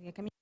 یەکەمی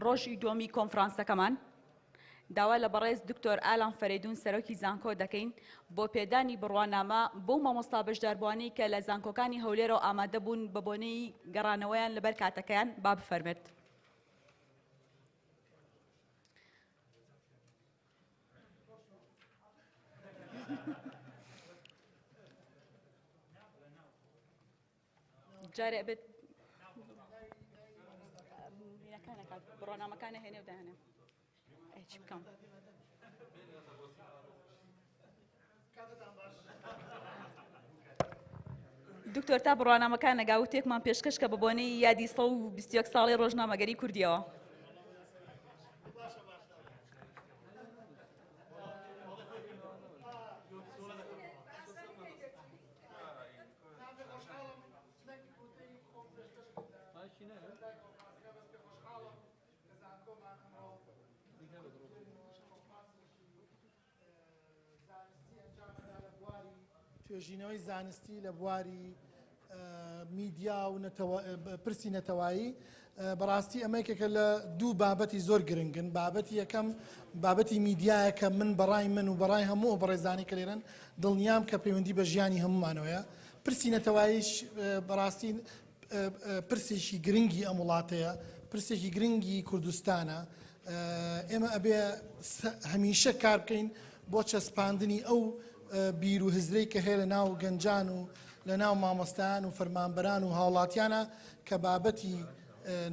ڕۆژی دووەمی کۆنفرانسەکەمان داوا لە بەڕێز دکتۆر ئالان فەرێدون سەرۆکی زانکۆ دەکەین بۆ پێدانی بڕوانامە بۆ مامۆستا بەشداربووانی کە لە زانکۆکانی هەولێرەوە ئامادە بوون بە بۆنەی گەڕانەوەیان لەبەر کاتەکەیان با بفەرمێت. جارێ بێت بڕوانامەکانە هێنێ و داهێنێ چی بکەم؟ دکتۆر تا بڕوانامەکان نەگاوتێکمان پێشکەش کە بە بۆنەی یادی 121 ساڵی ڕۆژنامەگەری کوردیەوە. توێژینەوەی زانستی لە بواری میدیا و پرسی نەتەوایی بەڕاستی ئەمەیەکێکە لە دوو بابەتی زۆر گرنگن. بابەتی یەکەم بابەتی میدیایە کە من بەڕای من و بەڕای هەموو بەڕێزانی کە لێرن دڵنیام کە پەیوەندی بە ژیانی هەمومانەوەیە. پرسی نەتەواییش بەڕاستی پرسێکی گرنگی ئەم وڵاتەیە، پرسێکی گرنگی کوردستانە. ئێمە ئەبێ هەمیشە کار بکەین بۆ چەسپاندنی ئەو بیر و هزرەی کە هەیە لە ناو گەنجان و لە ناو مامۆستایان و فەرمانبەران و هاوڵاتیانە کە بابەتی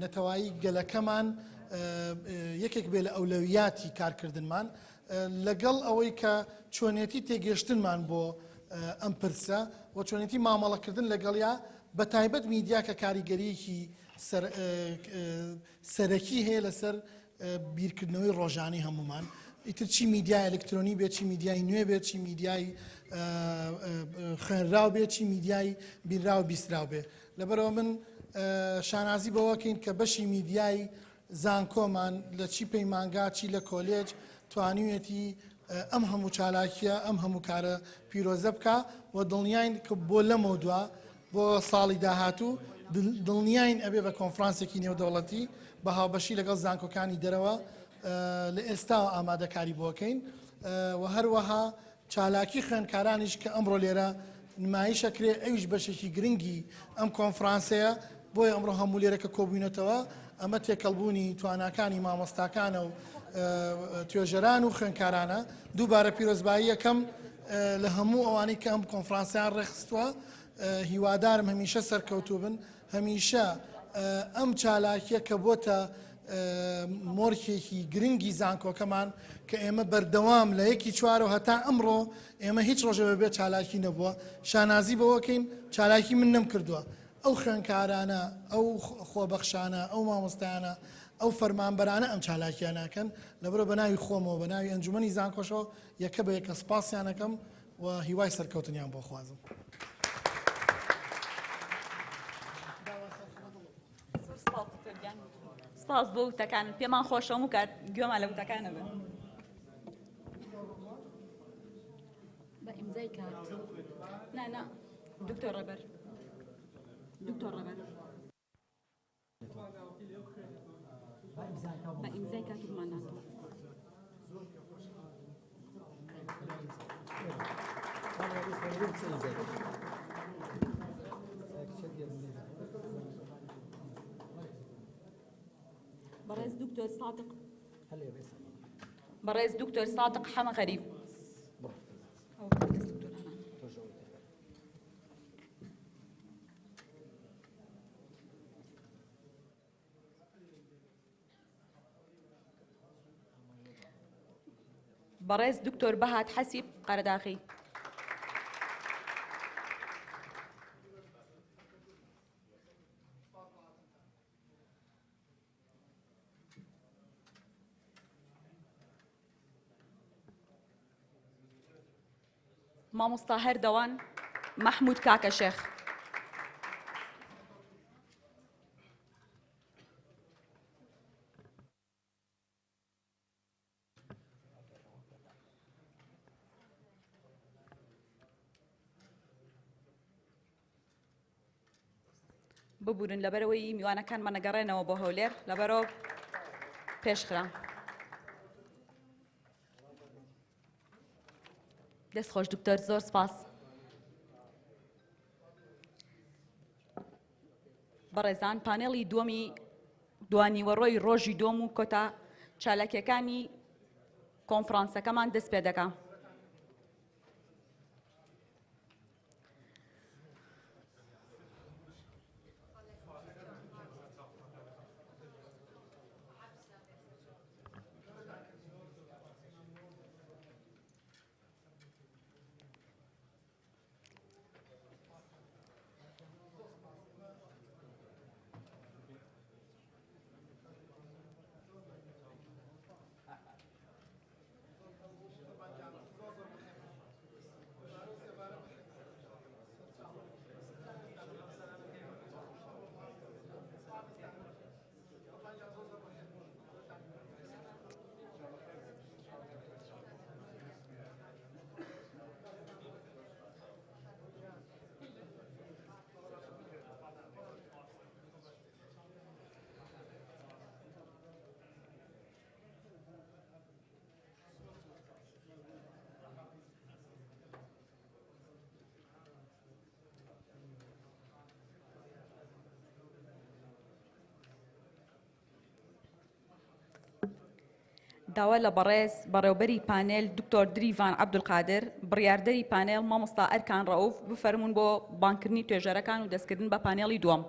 نەتەوایی گەلەکەمان یەکێک بێ لە ئەولەویاتی کارکردنمان لەگەڵ ئەوەی کە چۆنێتی تێگەشتنمان بۆ ئەم پرسە و چۆنێتی مامەڵەکردن لەگەڵیا بە تایبەت میدیا کە کاریگەریەکی سەرەکی هەیە لەسەر بیرکردنەوەی ڕۆژانەی هەمومان. ئیتر چی میدیای ئەلکترۆنی بێت، چی میدیای نوێ بێت، چی میدیای خوێنراو بێت، چی میدیای بیرراو بیستراو بێت. لەبەرەوە من شانازی بەوەکەین کە بەشی میدیای زانکۆمان لە چی پەیمانگا چی لە کۆلێج توانیوێتی ئەم هەموو چالاکیە ئەم هەموو کارە پیرۆزە بکە و دڵنیاین کە بۆ لەمە دووە بۆ ساڵی داهاتوو دڵنیاین ئەبێ بە کۆنفرانسێکی نێودەوڵەتی بە هاوبەشی لەگەڵ زانکۆکانی دەرەوە لە ئێستا ئامادەکاری بۆکەین و هەروەها چالاکی خوێندکارانیش کە ئەمڕۆ لێرە نمایشەکرێ ئەویش بەشێکی گرنگی ئەم کۆنفرانسەیە بۆیە ئەمڕۆ هەموو لێرە کە کۆبوونەتەوە ئەمە تێکەڵبوونی تواناکانی مامۆستاکانە و توێژەران و خوێندکارانە. دووبارە پیرۆزبایی یەکەم لە هەموو ئەوانەی کە ئەم کۆنفرانسیان ڕێخستووە هیوادارم هەمیشە سەرکەوتوو بن هەمیشە ئەم چالاکیە کە بۆتە مۆرکێکی گرنگی زانکۆکەمان کە ئێمە بەردەوام لە 1/4 هەتا ئەمڕۆ ئێمە هیچ ڕۆژە بەبێ چالاکی نەبووە شانازی بەوەکەین چالاکی من نەم کردووە ئەو خوێنکارانە ئەو خۆبەخشانە ئەو مامۆستایانە ئەو فەرمانبەرانە ئەم چالاکیاناکەن لەبەرە بە ناوی خۆمەوە بە ناوی ئەنجومەنی زانکۆشەوە یەکە بە یەکە سپاسیانەکەم و هیوای سەرکەوتنیان بۆ خوازم. سپاس بۆ وتەکان پێمان خۆشەوە و کات گوێمان لە وتەکانە بن. بە ئیمزای کات نه دکتۆر ڕێبەر دکتۆر ڕێبەر بە ئیمزای کات ومان ناتەوە. برئيس دكتور صادق برئيس دكتور صادق حما غريب برئيس دكتور بهات حسيب قرداخي مامۆستا هەردەوان محمود کاکە شێخ ببورن لەبەرەوەی میوانەکانمان نەگەڕێنەوە بۆ هەولێر لەبەرەوە پێشخرا. دەست خۆش دکتۆر زۆر سپاس. بەڕێزان پانێڵی دووەمی دوانیوەڕۆی ڕۆژی دۆم و کۆتا چالاکیەکانی کۆنفرانسەکەمان دەست پێ دەکا. داوا لە بەڕێز بەڕێوبەری پانێل دکتۆر دریڤان عەبدولقادر بڕیاردەری پانێل مامۆستا ئەرکان ڕەوف بفەرمونون بۆ بانکردنی توێژەرەکان و دەستکردن بە پانێڵی دووەم.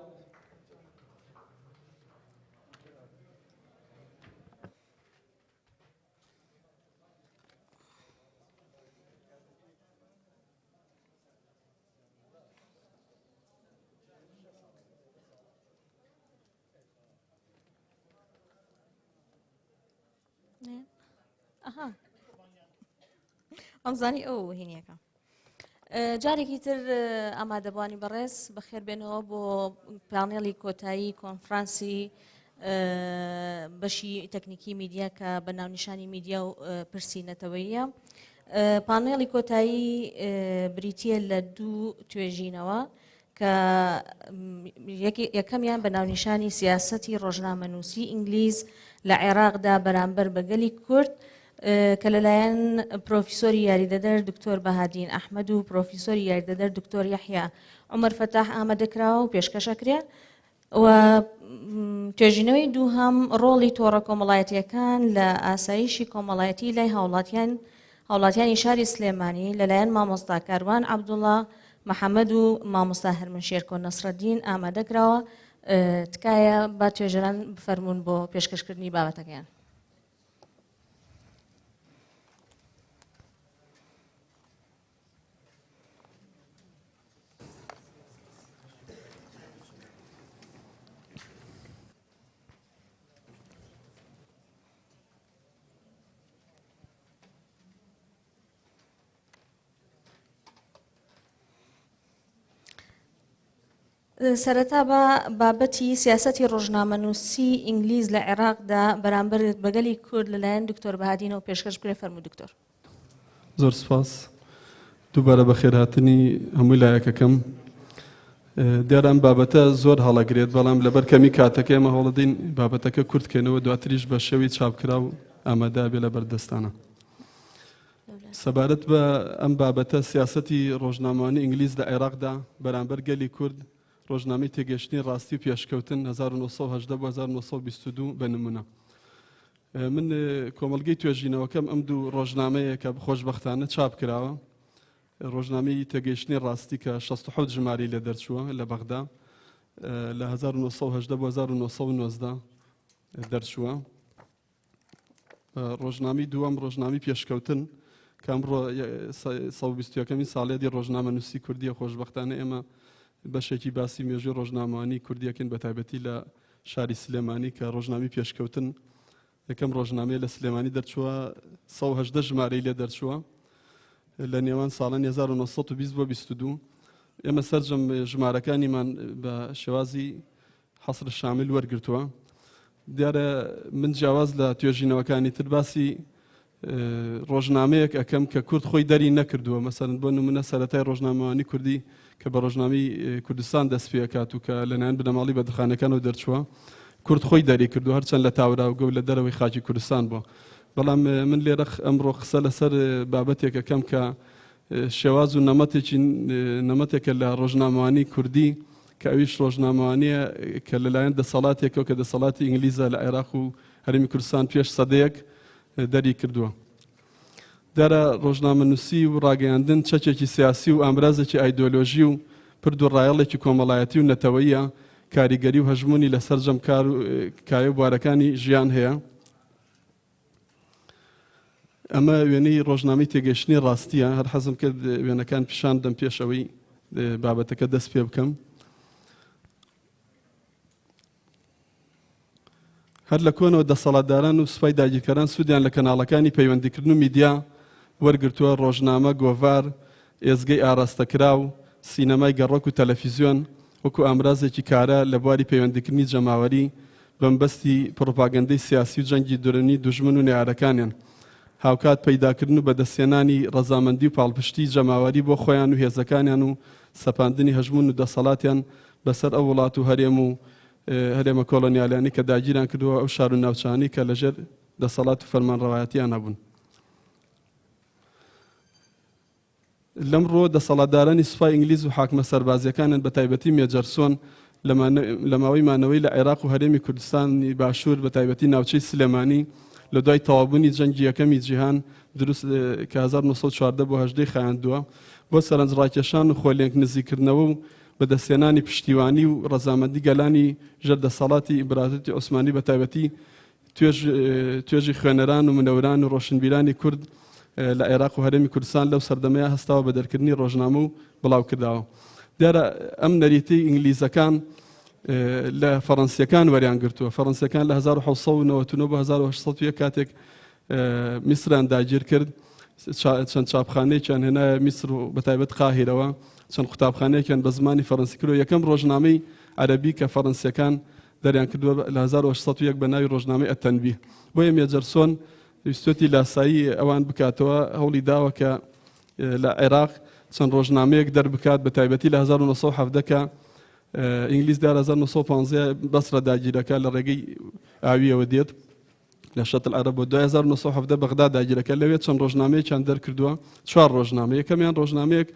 ئەمزانی ئەو هینیەکە جارێکی تر ئامادەبوانی بەڕێز بەخێربێنەوە بۆ پانێڵی کۆتایی کۆنفرانسی بەشی تەکنیکی میدیا کە بە ناونیشانی میدیا و پرسیینەتەوەیە. پانێڵی کۆتایی بریتیە لە دوو توێژینەوە کە یەکەمیان بە ناونیشانی سیاسەتی ڕۆژنامەنووسی ئینگلیز لە عێراقدا بەرامبەر بەگەلی کورد کە لەلایەن پرۆفیسۆری یاریدەدەر دکتۆر بەهادین ئەحمەد و پرۆفیسۆری یاریدەدەر دکتۆر یەحیا عومەر فەتاح ئامادەکراوە و پێشکەشەکرێ و توێژینەوەی دووهەم ڕۆڵی تۆڕە کۆمەڵایەتیەکان لە ئاسایشی کۆمەڵایەتی لای هاوڵاتیانی شاری سلێمانی لەلایەن مامۆستا کاروان عەبدوڵڵا محەممەد و مامۆستا هەرمن شێرکۆ نەسرەدین ئامادەکراوە تکایە با توێژەران بفەرمونون بۆ پێشکەشکردنی بابەتەکەیان. سەرەتا بە بابەتی سیاسەتی ڕۆژنامەنووسی ئینگلیز لە عێراقدا بەرامبەر بەگەلی کورد لەلایەن دکتۆر بەهادینەوە پێشکەش بکرێ. فەرموو دکتۆر. زۆر سپاس دووبارە بەخێرهاتنی هەمووی لایەکەکەم. دیارە ئەم بابەتە زۆر هەڵەگرێت بەڵام لەبەر کەمی کاتەکە ئێمە هەوڵدەین بابەتەکە کورتکەنەوە دواتریش بە شێوی چاپکرا و ئامادە بێ لە بەردەستانە. سەبارەت بە ئەم بابەتە سیاسەتی ڕۆژنامەوانی ئینگلیز لە عێراقدا بەرامبەر گەلی کورد ڕۆژنامەی تێگەشتنی ڕاستی و پێشکەوتن 1970-1922 بە نمونە. من کۆمەلگەی توێژینەوەکەم ئەم دوو ڕۆژنامەیە کە خۆشبەختانە چاپ کراوە. ڕۆژنامەی تێگەشتنی ڕاستی کە 67 ژماری لە دەرچووە لە بەغدا لە 1970-1990 دەرچووە. ڕۆژنامی دووەم ڕۆژنامی پێشکەوتن کام 120ەکەمی ساڵێدی ڕۆژنامەنووسی کوردیە خۆشبەختانە ئێمە بەشێکی باسی مێژوی ڕۆژنامەوانی کوردیەکەن بە تایبەتی لە شاری سلێمانی کە ڕۆژنامی پێشکەوتن یەکەم ڕۆژنامەیە لە سلێمانی دەرچووە 118 ژمارەی لێ دەرچووە لە نێوان ساڵان 1920 بۆ 22. ئێمە سەرجەم ژمارەکانیمان بە شێوازی حەسر شامل وەرگرتووە. دیارە من جیاواز لە توێژینەوەکانی تر باسی ڕۆژنامەیەک ئەەکەم کە کورد خۆی دەری نەکردووە. مەسەرەن بۆ نمونە سەرەتای ڕۆژنامەوانی کوردی کە بە ڕۆژنامی کوردستان دەست پێکات و کە لەلایەن بنەماڵی بەدرخانەکانەوە دەرچووە کورد خۆی دەری کردو هەرچەند لە تاوراوگە و لە دەرەوەی خاکی کوردستان بووە. بەڵام من لێرە ئەمڕۆ قسە لەسەر بابەتێکەکەم کە شێواز و نەمەتێکە لە ڕۆژنامەوانی کوردی کە ئەویش ڕۆژنامەوانیە کە لەلایەن دەسەڵاتێکەوە کە دەسەڵاتی ئینگلیزە لە عێراق و هەرێمی کوردستان پێش سەدەیەک دەری کردووە. دارە ڕۆژنامەنووسی و ڕاگەیاندن چەکێکی سیاسی و ئامرازێکی ئایدۆلۆژی و پرد و ڕایەڵێکی کۆمەڵایەتی و نەتەوەیە کاریگەری و هەژمونی لە سەرجەم کار و کایە و بوارەکانی ژیان هەیە. ئەمە وێنەی ڕۆژنامەی تێگەشتنی ڕاستیە. هەر حەزم کرد وێنەکان پیشان دەم پێشەوەی بابەتەکە دەست پێ بکەم. هەر لە کۆنەوە دەسەڵاتداران و سوپای داگیرکەران سوودیان لە کەناڵەکانی پەیوەندیکردن و میدیا وەرگرتووە ڕۆژنامە، گۆڤار، ئێزگەی ئاراستەکرا و سینەمای گەڕۆک و تەلەڤیزیۆن وەکو ئامرازێکی کارە لە بواری پەیوەندیکردنی جەماوەری بەمبەستی پڕۆپاگەندەی سیاسی و جەنگی دوورنی دوژمن و نێارەکانیان هاوکات پەیداکردن و بەدەستێنانی ڕەزامەندی و پاڵپشتی جەماوەری بۆ خۆیان و هێزەکانیان و سەپاندنی هەژمون و دەسەڵاتیان بەسەر ئەو وڵات و هەرێم و هەرێمە کۆلۆنیالیانی کە داگیران کردووە ئەو شار و ناوچانی کە لەژێر دەسەڵات و فەرمانڕەوایەتیان هەبوون. لەمڕۆ دەسەڵاتدارانی سوپای ئینگلیز و حاکمە سەربازیەکانن بە تایبەتی مێجەرسۆن لە ماوەی مانەوەی لە عێراق و هەرێمی کوردستانی باشوور بە تایبەتی ناوچەی سلێمانی لە دوای تەواوبوونی جەنگی یەکەمی جیهان دروست کە 1914 بۆ 18 خایاندووە بۆ سەرنجڕاکێشان و خۆلێنگ نزیکردنەوە و بەدەستێنانی پشتیوانی و ڕەزامەندی گەلانی ژەردەسەڵاتی ئیمپراتۆریەتی عوسمانی بە تایبەتی توێژی خوێنەران و منەوران و ڕۆشنبیرانی کورد لە عێراق و هەرێمی کوردستان لەو سەردەمەیە هەستاوە بە دەرکردنی ڕۆژنامە و بڵاوکرداوە. دیارە ئەم نەریتی ئینگلیزەکان لە فەڕەنسیەکان وەریان گرتووە. فەڕەنسیەکان لە 1999 بۆ 1970 کاتێک میسران داگیر کرد چەند چاپخانەیەکیان هێنایە میسر و بەتایبەت قاهیرەوە چەند قوتابخانەیەکیان بە زمانی فەڕەنسی کردەوە. یەکەم ڕۆژنامەی عەرەبی کە فەڕەنسیەکان دەریان کردووە لە 1970 بە ناوی ڕۆژنامەی ئەتەنبیه. بۆیە مێجەرسۆن ویستۆتی لاسایی ئەوان بکاتەوە هەوڵی داوە کە لە عێراق چەند ڕۆژنامەیەک دەربکات بە تایبەتی لە 1970 کە ئینگلیز دار 1950 بەسرە داگیرەکە لە ڕێگەی ئاویەوە دێت لە شەتل عەرەب بۆ 1970 بەغدا داگیرەکە لەوێت چەند ڕۆژنامەیەکیان دەرکردووە 4 ڕۆژنامە. یەکەمیان ڕۆژنامەیەک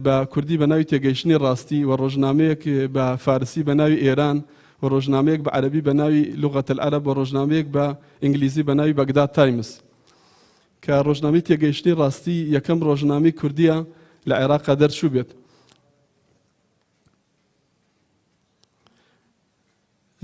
بە کوردی بە ناوی تێگەیشتنی ڕاستی و ڕۆژنامەیەک بە فارسی بە ناوی ئێران و ڕۆژنامەیەک بە عەرەبی بە ناوی لوغەت العەرەب و ڕۆژنامەیەک بە ئینگلیزی بە ناوی بەغداد تایمز کە ڕۆژنامەی تێگەیشتنی ڕاستی یەکەم ڕۆژنامەی کوردیە لە عێراقا دەرچوو بێت.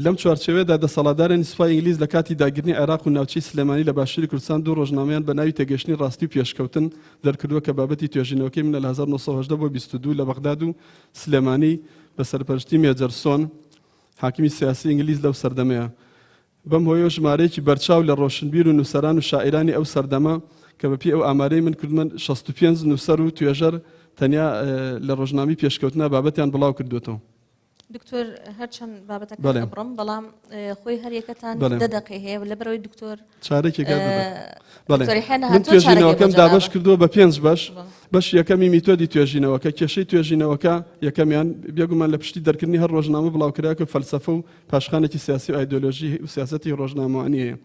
لەم چوارچێوەیەدا دەسەڵاتدارانی سوپای ئینگلیز لە کاتی داگیرنی عێراق و ناوچەی سلێمانی لە باشووری کوردستان دوو ڕۆژنامەیان بە ناوی تێگەیشتنی ڕاستی و پێشکەوتن دەرکردووە کە بابەتی توێژینەوەکەی منە لە 1970 بۆ 22 لە بەغداد و سلێمانی بە سەرپەرشتی مێجەر سۆن حاکمی سیاسی ئینگلیز لەو سەردەمەیە. بەم هۆیە ژمارەیەکی بەرچاو لە ڕۆشنبیر و نووسەران و شاعرانی ئەو سەردەمە کە بەپێی ئەو ئامارەی من کردمە 65 نووسەر و توێژەر تەنیا لە ڕۆژنامی پێشکەوتنە بابەتیان بڵاو کردوێتەوە. دکتۆر هەرچەند بابەتەکە بەڵێ. بڕم بەڵام خۆی هەر یەکەتان بەڵێ. 10 دقیقە هەیە لەبەرەوەی دکتۆر چارێکی دکتۆری حێنە من هاتووە توێژینەوەکەم چارەکێ دابەش بۆ کردووە بە 5 بەش. بەش یەکەمی میتۆدی توێژینەوەکە کێشەی توێژینەوەکە یەکەمیان بێگومان لە پشتی دەرکردنی هەر ڕۆژنامە بڵاوکرا کە فەلسەفە و پاشخانێکی سیاسی و ئایدۆلۆژی و سیاسەتی ڕۆژنامەوانی هەیە.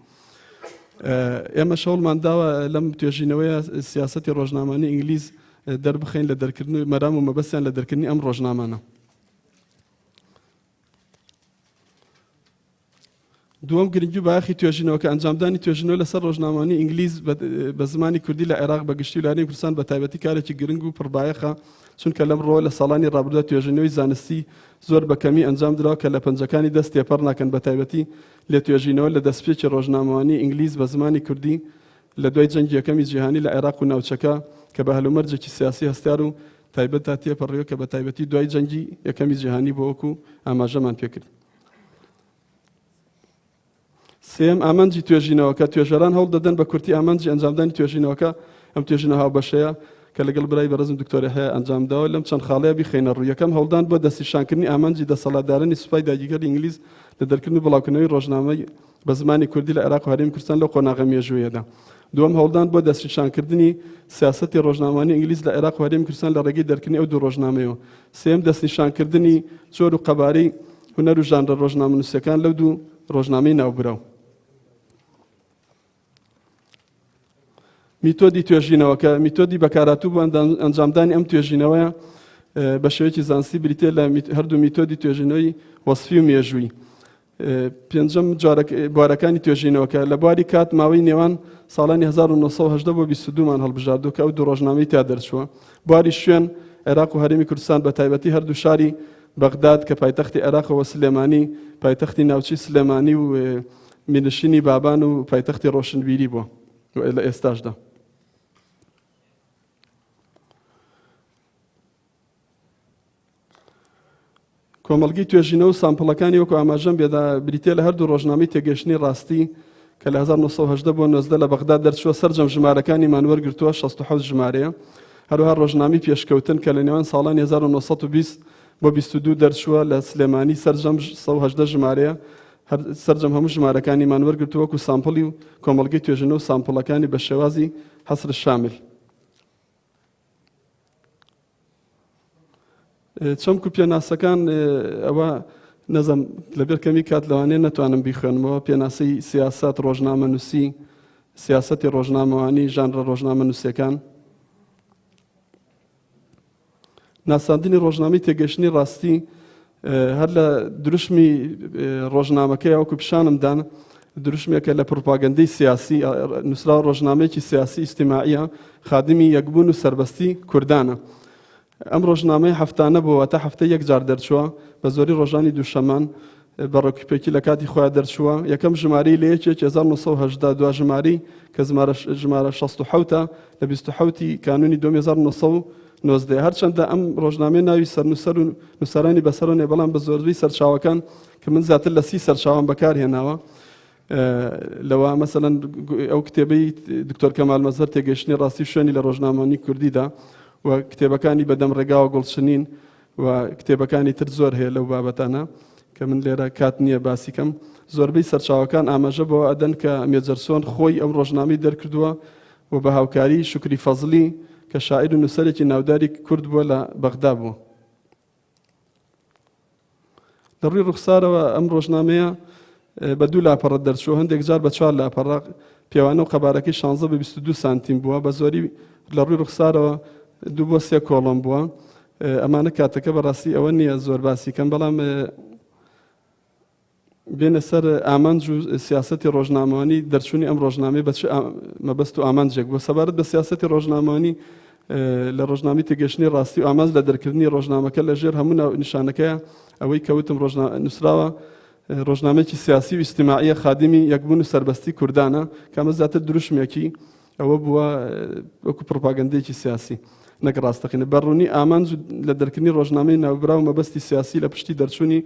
ئێمە شەوڵمان داوە لەم توێژینەوەیە سیاسەتی ڕۆژنامانی ئینگلیز دەربخەین لە دەرکردن و مەرام و مەبەستیان لە دەرکردنی ئەم ڕۆژنامانە. دووەم گرنگی و باخی توێژینەوەکە ئەنجامدانی توێژینەوە لەسەر ڕۆژنامانی ئینگلیز بە زمانی کوردی لە عێراق بەگشتی و لارەی کوردستان بە تایبەتی کارێکی گرنگ و پڕبایەخە چونکە لەم ڕۆ لە ساڵانی ڕابردوودا توێژینەوەی زانستی زۆر بەکەمی ئەنجام دراوە کە لە پەنجەکانی دەست تێپەڕ ناکەن بە تایبەتی لێ توێژینەوە لە دەستپێکی ڕۆژنامەوانی ئینگلیز بە زمانی کوردی لە دوای جەنگی یەکەمی جیهانی لە عێراق و ناوچەکە کە بە هەلومەرجێکی سیاسی هەستار و تایبەت تا تێپەڕیەوە کە بە تایبەتی دوای جەنگی یەکەمی جیهانی بۆ وەکو ئاماژەمان پێکرد. سێم ئامانجی توێژینەوەکە توێژەران هەوڵ دەدەن بە کورتی ئامانجی ئەنجامدانی توێژینەوەکە ئەم توێژینە هاوبەشەیە کە لەگەڵ برای بەڕێزم دکتۆری هەیە ئەنجامداوە لەم چەند خاڵەیە بیخەینە ڕوو. یەکەم هەوڵدان بۆ دەستنیشانکردنی ئامانجی دەسەڵاتدارانی سوپای داگیرکەری ئینگلیز لە دەرکردن و بڵاوکردنەوەی ڕۆژنامەی بە زمانی کوردی لە عێراق و هەرێمی کوردستان لەو قۆناغە مێژوویەدا. دووەم هەوڵدان بۆ دەستنیشانکردنی سیاسەتی ڕۆژنامەوانی ئینگلیز لە عێراق و هەرێمی کوردستان لە ڕێگەی دەرکردنی ئەو دوو ڕۆژنامەیەوە. سێم دەستنیشانکردنی جۆر و قەبارەی هونەر و ژانرە ڕۆژنامەنووسیەکان لەو دوو ڕۆژنامەی ناوبراو. میتۆدی توێژینەوەکە میتۆدی بەکارهاتوو بۆ ئەنجامدانی ئەم توێژینەوەیە بە شێوەیەکی زانستی بریتێ لە هەردوو میتۆدی توێژینەوەی وەسفی و مێژووی. پێنجەم بوارەکانی توێژینەوەکە لە بواری کات ماوەی نێوان ساڵانی 1970 بۆ 22مان هەڵبژاردووە کە ئەو دوو ڕۆژنامەی تا دەرچووە. بواری شوێن عێراق و هەرێمی کوردستان بە تایبەتی هەردوو شاری بەغداد کە پایتەختی عێراقەوە سلێمانی پایتەختی ناوچی سلێمانی و مینشینی بابان و پایتەختی ڕۆشنبیری بووە لە ئێستاشدا. کۆمەڵگەی توێژینەوە و سامپڵەکانی وەکو ئاماژەم بێدا بریتێ لە هەردوو ڕۆژنامەی تێگەیشتنی ڕاستی کە لە 1970 بۆ 19 لە بەغداد دەرچووە سەرجەم ژمارەکانی مانوەرگرتووە 67 ژمارەیە. هەروەها ڕۆژنامەی پێشکەوتن کە لە نێوان ساڵانی 1920 بۆ 22 دەرچووە لە سلێمانی سەرجەم 180 ژمارەیە. سەرجەم هەموو ژمارەکانی مانوەرگرتووە وەکو سامپڵی و کۆمەڵگەی توێژینەوە و سامپڵەکانی بە شێوازی حەسر شامل. چەمک و پێناسەکان ئەوە نەزم لەبێر کەمی کات لەوانەیە نەتوانم بیخوێنمەوە. پێناسی سیاسەت ڕۆژنامەنووسی سیاسەتی ڕۆژنامەوانی ژانرە ڕۆژنامەنووسیەکان ناساندنی ڕۆژنامەی تێگەیشتنی ڕاستی هەر لە دروشمی ڕۆژنامەکەی وەکو پیشانمدان دروشمێکە لە پروپاگەندەی سیاسی نووسرا ڕۆژنامەیەکی سیاسی ئیجتیماعیە خادمی یەکبوون و سەربەستی کوردانە. ئەم ڕۆژنامەی هەفتانە بووە تا هەفتەی یەک جار دەرچووە بە زۆری ڕۆژانی دووشەمان بە ڕۆکیپێکی لە کاتی خۆیان دەرچووە. یەکەم ژمارەی لە یەکێک 1970 دوا ژمارەی کە ژمارە 67 لە 27 کانونی 1990 هەرچەندە ئەم ڕۆژنامەی ناوی سەرنووسەر و نووسەرانی بەسەرە نێ بەڵام بە زۆربەی سەرچاوەکان کە من زیاتر لە 30 سەرچاوان بەکارهێناوە. لەوە مەسەلەن ئەو کتێبەی دکتۆر کەمال مەزهەر تێگەیشتنی ڕاستی شوێنی لە ڕۆژنامەوانی کوردیدا و کتێبەکانی بەدەم ڕێگاوە گوڵچنین و کتێبەکانی تر زۆر هەیە لەو بابەتانە کە من لێرە کات نییە باسیکەم. زۆربەی سەرچاوەکان ئاماژە بەوە ئەدەن کە مێجەرسۆن خۆی ئەم ڕۆژنامەی دەرکردووە و بە هاوکاری شکری فەزلی کە شاعیر و نووسەرێکی ناوداری کورد بووە لە بەغدا بووە. لە ڕووی ڕوخسارەوە ئەم ڕۆژنامەیە بە دوو لاپەڕە دەرچووە هەندێک جار بە 4 لاپەڕە پیاوانە و قەبارەکەی 16 بە 22 سانتیم بووە. بە زۆری لە ڕووی ڕوخسارەوە 2 بۆ 3 کۆڵۆم بووە. ئەمانە کاتەکە بەڕاستی ئەوە نییە زۆر باسیکەم بەڵام بێنە سەر ئامانج و سیاسەتی ڕۆژنامەوانی دەرچوونی ئەم ڕۆژنامەی بە مەبەست و ئامانجێک بۆ سەبارەت بە سیاسەتی ڕۆژنامەوانی لە ڕۆژنامی تێگەشتنی ڕاستی و ئامانج لە دەرکردنی ڕۆژنامەکە لە ژێر هەموو نیشانەکەیە ئەوەی کەوتم نووسراوە ڕۆژنامەیەکی سیاسی و ئیجتیماعیە خادمی یەکبوون و سەربەستی کوردانە کە ئەمە زیاتر دروشمێکی ئەوە بووە وەکو پڕۆپاگەندەیەکی سیاسی نەک ڕاستەقینە بەڕوونی ئامانج لە دەرکردنی ڕۆژنامەی ناوبراو و مەبەستی سیاسی لە پشتی دەرچوونی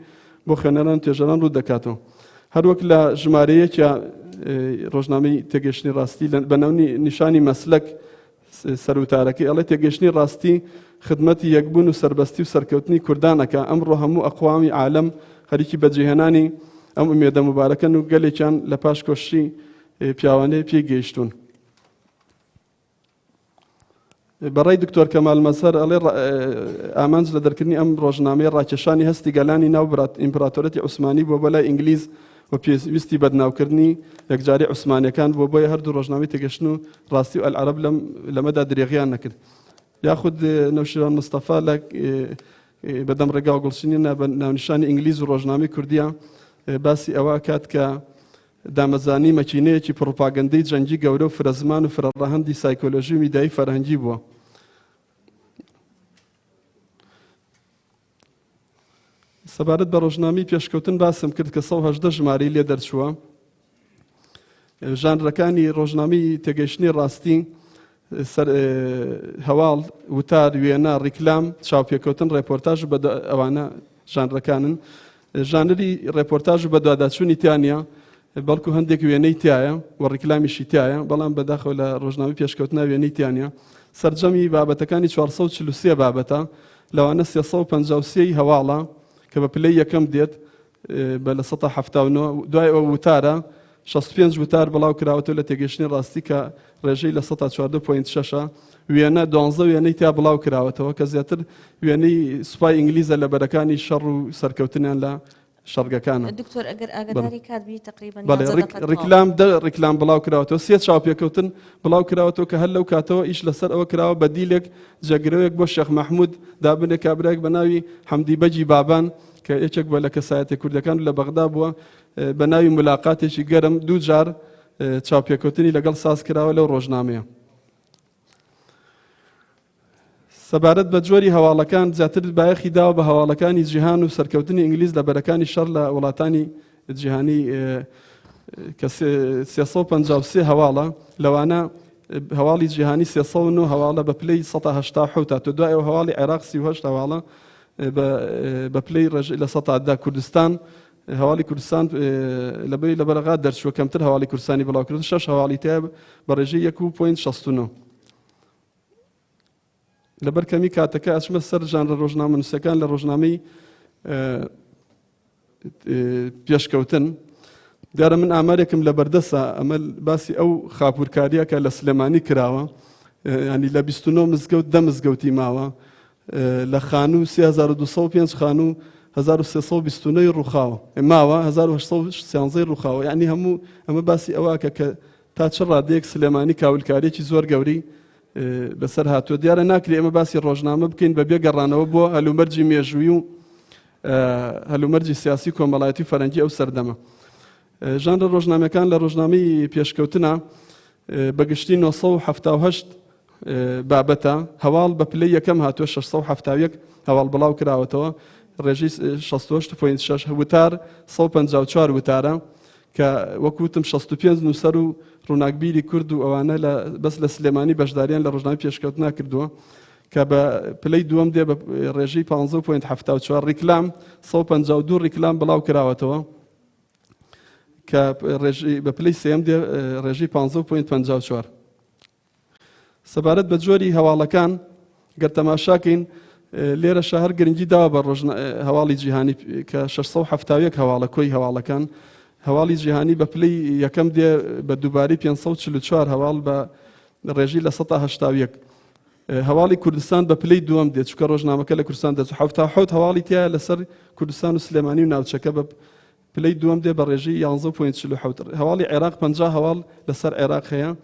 بۆ خوێنەران توێژەران ڕوو دەکاتەوە هەروەک لە ژمارەیەکە ڕۆژنامەی تێگەشتنی ڕاستی بەناونی نیشانی مەسلەک سەروتارەکەی ئەڵێ تێگەشتنی ڕاستی خدمەتی یەکبوون و سەربەستی و سەرکەوتنی کوردانەکە ئەمڕۆ هەموو ئەقوامی عالەم خەریکی بەجێهێنانی ئەم ئومێدە مبارەکەن و گەلێکیان لە پاش کۆشی پیاوانەیە پێی گەیشتون بەڕای دکتۆر کەمال مەسەر ئەڵێ ئامانج لە دەرکردنی ئەم ڕۆژنامەیە ڕاکێشانی هەستی گەلانی ناو ئیمپراتۆرەتی عوسمانی بۆ بەلای ئینگلیز و پێویستی بەدناوکردنی یەکجاری عوسمانیەکان بۆ بۆیە هەردوو ڕۆژنامەی تێگەشتن و ڕاستی و ئەلعەرەب لەمەدا درێغیان نەکرد یاخود نەوشیران مستەفا لە بەدەم ڕێگا و گڵچینە بە ناونیشانی ئینگلیز و ڕۆژنامەی کوردیە باسی ئەوە کات کە دامەزانی مەکینەیەکی پڕۆپاگەندەی جەنگی گەورە و فرەزمان و فرەڕەهەندی سایکۆلۆژی و میدیایی فەرهەنگی بووە سەبارەت بە ڕۆژنامەی پێشکەوتن باسم کرد کە 118 ژمارەی لێ دەرچووە ژانرەکانی ڕۆژنامەی تێگەیشتنی ڕاستی هەواڵ وتار وێنە ڕیکلام چاوپێکەوتن ڕێپۆرتاژ و ئەوانە ژانرەکانن ژانری ڕێپۆرتاژ و بەدواداچوونی تیانە بەڵکو هەندێک وێنەی تایە و ڕیکلامیشی تایە بەڵام بەداخەوە لە ڕۆژنامەی پێشکەوتنا وێنەی تیانە سەرجەمی بابەتەکانی 443 بابەتە لەوانە 353 هەواڵە کە بە پلەی یەکەم دێت بە لە 179 دوای ئەو وتارە 65 وتار بڵاو کراوەتەوە لە تێگەشتنی ڕاستی کە ڕێژەی لە 114.6 وێنە 12 وێنەی تا بڵاو کراوەتەوە کە زیاتر وێنەی سوپای ئینگلیزە لە بەرەکانی شەڕ و سەرکەوتنیان لە شەڕگەکانە دکتۆر ئەگەر ئاگاداری کات بی تقریبا ڕیکلام بڵاو کراوەتەوە سێ چاوپێکەوتن بڵاو کراوەتەوە کە هەر لەو کاتەوە ئیش لەسەر ئەوە کراوە بە دیلێک جەگرەوەیەک بۆ شێخ مەحموود دابنێ کابراێک بە ناوی حەمدی بەجی بابان کە یەکێک بە لە کەسایەتی کوردەکان لە بەغدا بووە بە ناوی ملاقاتێکی گەرم دوو جار چاوپێکەوتنی لەگەڵ ساز کراوە لەو ڕۆژنامەیە سەبارەت بە جۆری هەواڵەکان زیاتر بایەخی داوە بە هەواڵەکانی جیهان و سەرکەوتنی ئینگلیز لە بەرەکانی شەڕ لە وڵاتانی جیهانی کە 353 هەواڵە لەوانە هەواڵی جیهانی 309 هەواڵە بە پلەی 187 تا دوای ئەو هەواڵی عێراق 38 هەواڵە بە پلەی لە 100 کوردستان هەواڵی کوردستان لەبەی لە بەرەغا دەرچووە کەمتر هەواڵی کوردستانی بڵاوکردن 6 هەواڵی تایە بە ڕێژەی 1.69 لەبەر کەمی کاتەکە ئەچمە سەر ژانرە ڕۆژنامە نووسەکان لە ڕۆژنامەی پێشکەوتن دیارە من ئامارێکم لە بەردەسە ئەمە باسی ئەو خاپورکاریە کە لە سلێمانی کراوە ینی لە 29 مزگەوت 10 مزگەوتی ماوە لە خانوو 3205 خانوو 1329 ڕووخاوە ماوە 1813 ڕووخاوە یعنی هەموو ئەمە باسی ئەوە کە تا چ ڕادەیەک سلێمانی کاولکاریەکی زۆر گەوری بەسەر هاتووە دیارە ناکرێ ئێمە باسی ڕۆژنامە بکەین بە بێگەڕانەوە بۆ هەلومەرجی مێژووی و هەلومەرجی سیاسی کۆمەڵایەتی فەرەنگی ئەو سەردەمە ژانرە ڕۆژنامەکان لە ڕۆژنامەی پێشکەوتنە بەگشتی 978 بابەتە هەواڵ بە پلەی یەکەم هاتووە 671 هەواڵ بڵاو کراوەتەوە ڕێژەی 68.6 وتار 154 وتارە کە وەکوتم 65 نووسەر و ڕووناکبیری کورد و ئەوانە بەس لە سلێمانی بەشداریان لە ڕۆژنامەی پێشکەوتنا کردووە کە بە پلەی دووەم دێ بە ڕێژەی 15.74 ڕیکلام 152 ڕیکلام بڵاو کراوەتەوە کە بە پلەی سێم دێ ڕێژەی 15.54 سەبارەت بە جۆری هەواڵەکان گەر تەماشاکەین لێرە شەهر گرنگی داوە بە هەواڵی جیهانی کە 671 هەواڵە کۆی هەواڵەکان هەواڵی جیهانی بە پلەی یەکەم دێ بە دووباری 544 هەواڵ بە ڕێژی لە 181 هەواڵی کوردستان بە پلەی دووەم دێت چکە ڕۆژنامەکە لە کوردستان دەچوو 77 هەواڵی تایە لەسەر کوردستان و سلێمانی و ناوچەکە بە پلەی دووەم دێ بە ڕێژەی 11.47 هەواڵی عێراق 50 هەواڵ لەسەر عێراق هەیە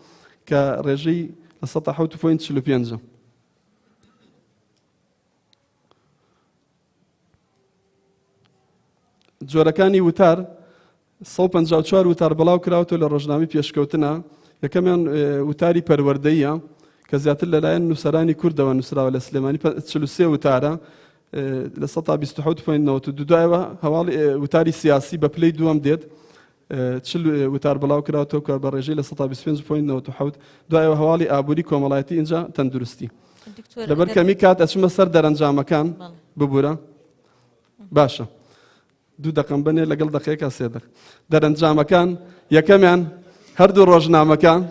کە ڕێژەی لە 107.45 جۆرەکانی وتار 154 وتار بەڵاو کراوەوە لە ڕۆژنامەی پێشکەوتنە. یەکەمیان وتاری پەروەردەیە کە زیاتر لەلایەن نووسەرانی کوردەوە نووسراوە لە سلێمانی 43 وتارە لە 127.92. دوایەوە هەواڵی وتاری سیاسی بە پلەی دووەم دێت 40 وتار بەڵاو کراوەوە کە بە ڕێژەی لە 125.97. دوایەوە هەواڵی ئابووری کۆمەڵایەتی اینجا تەندروستی. لەبەر کەمی کات ئەچمە سەر دەرەنجامەکان ببوورە باشە 2 دقم بنێ لەگەڵ دقەیەکە 3 دق. دەرەنجامەکان یەکەمیان هەردوو ڕۆژنامەکان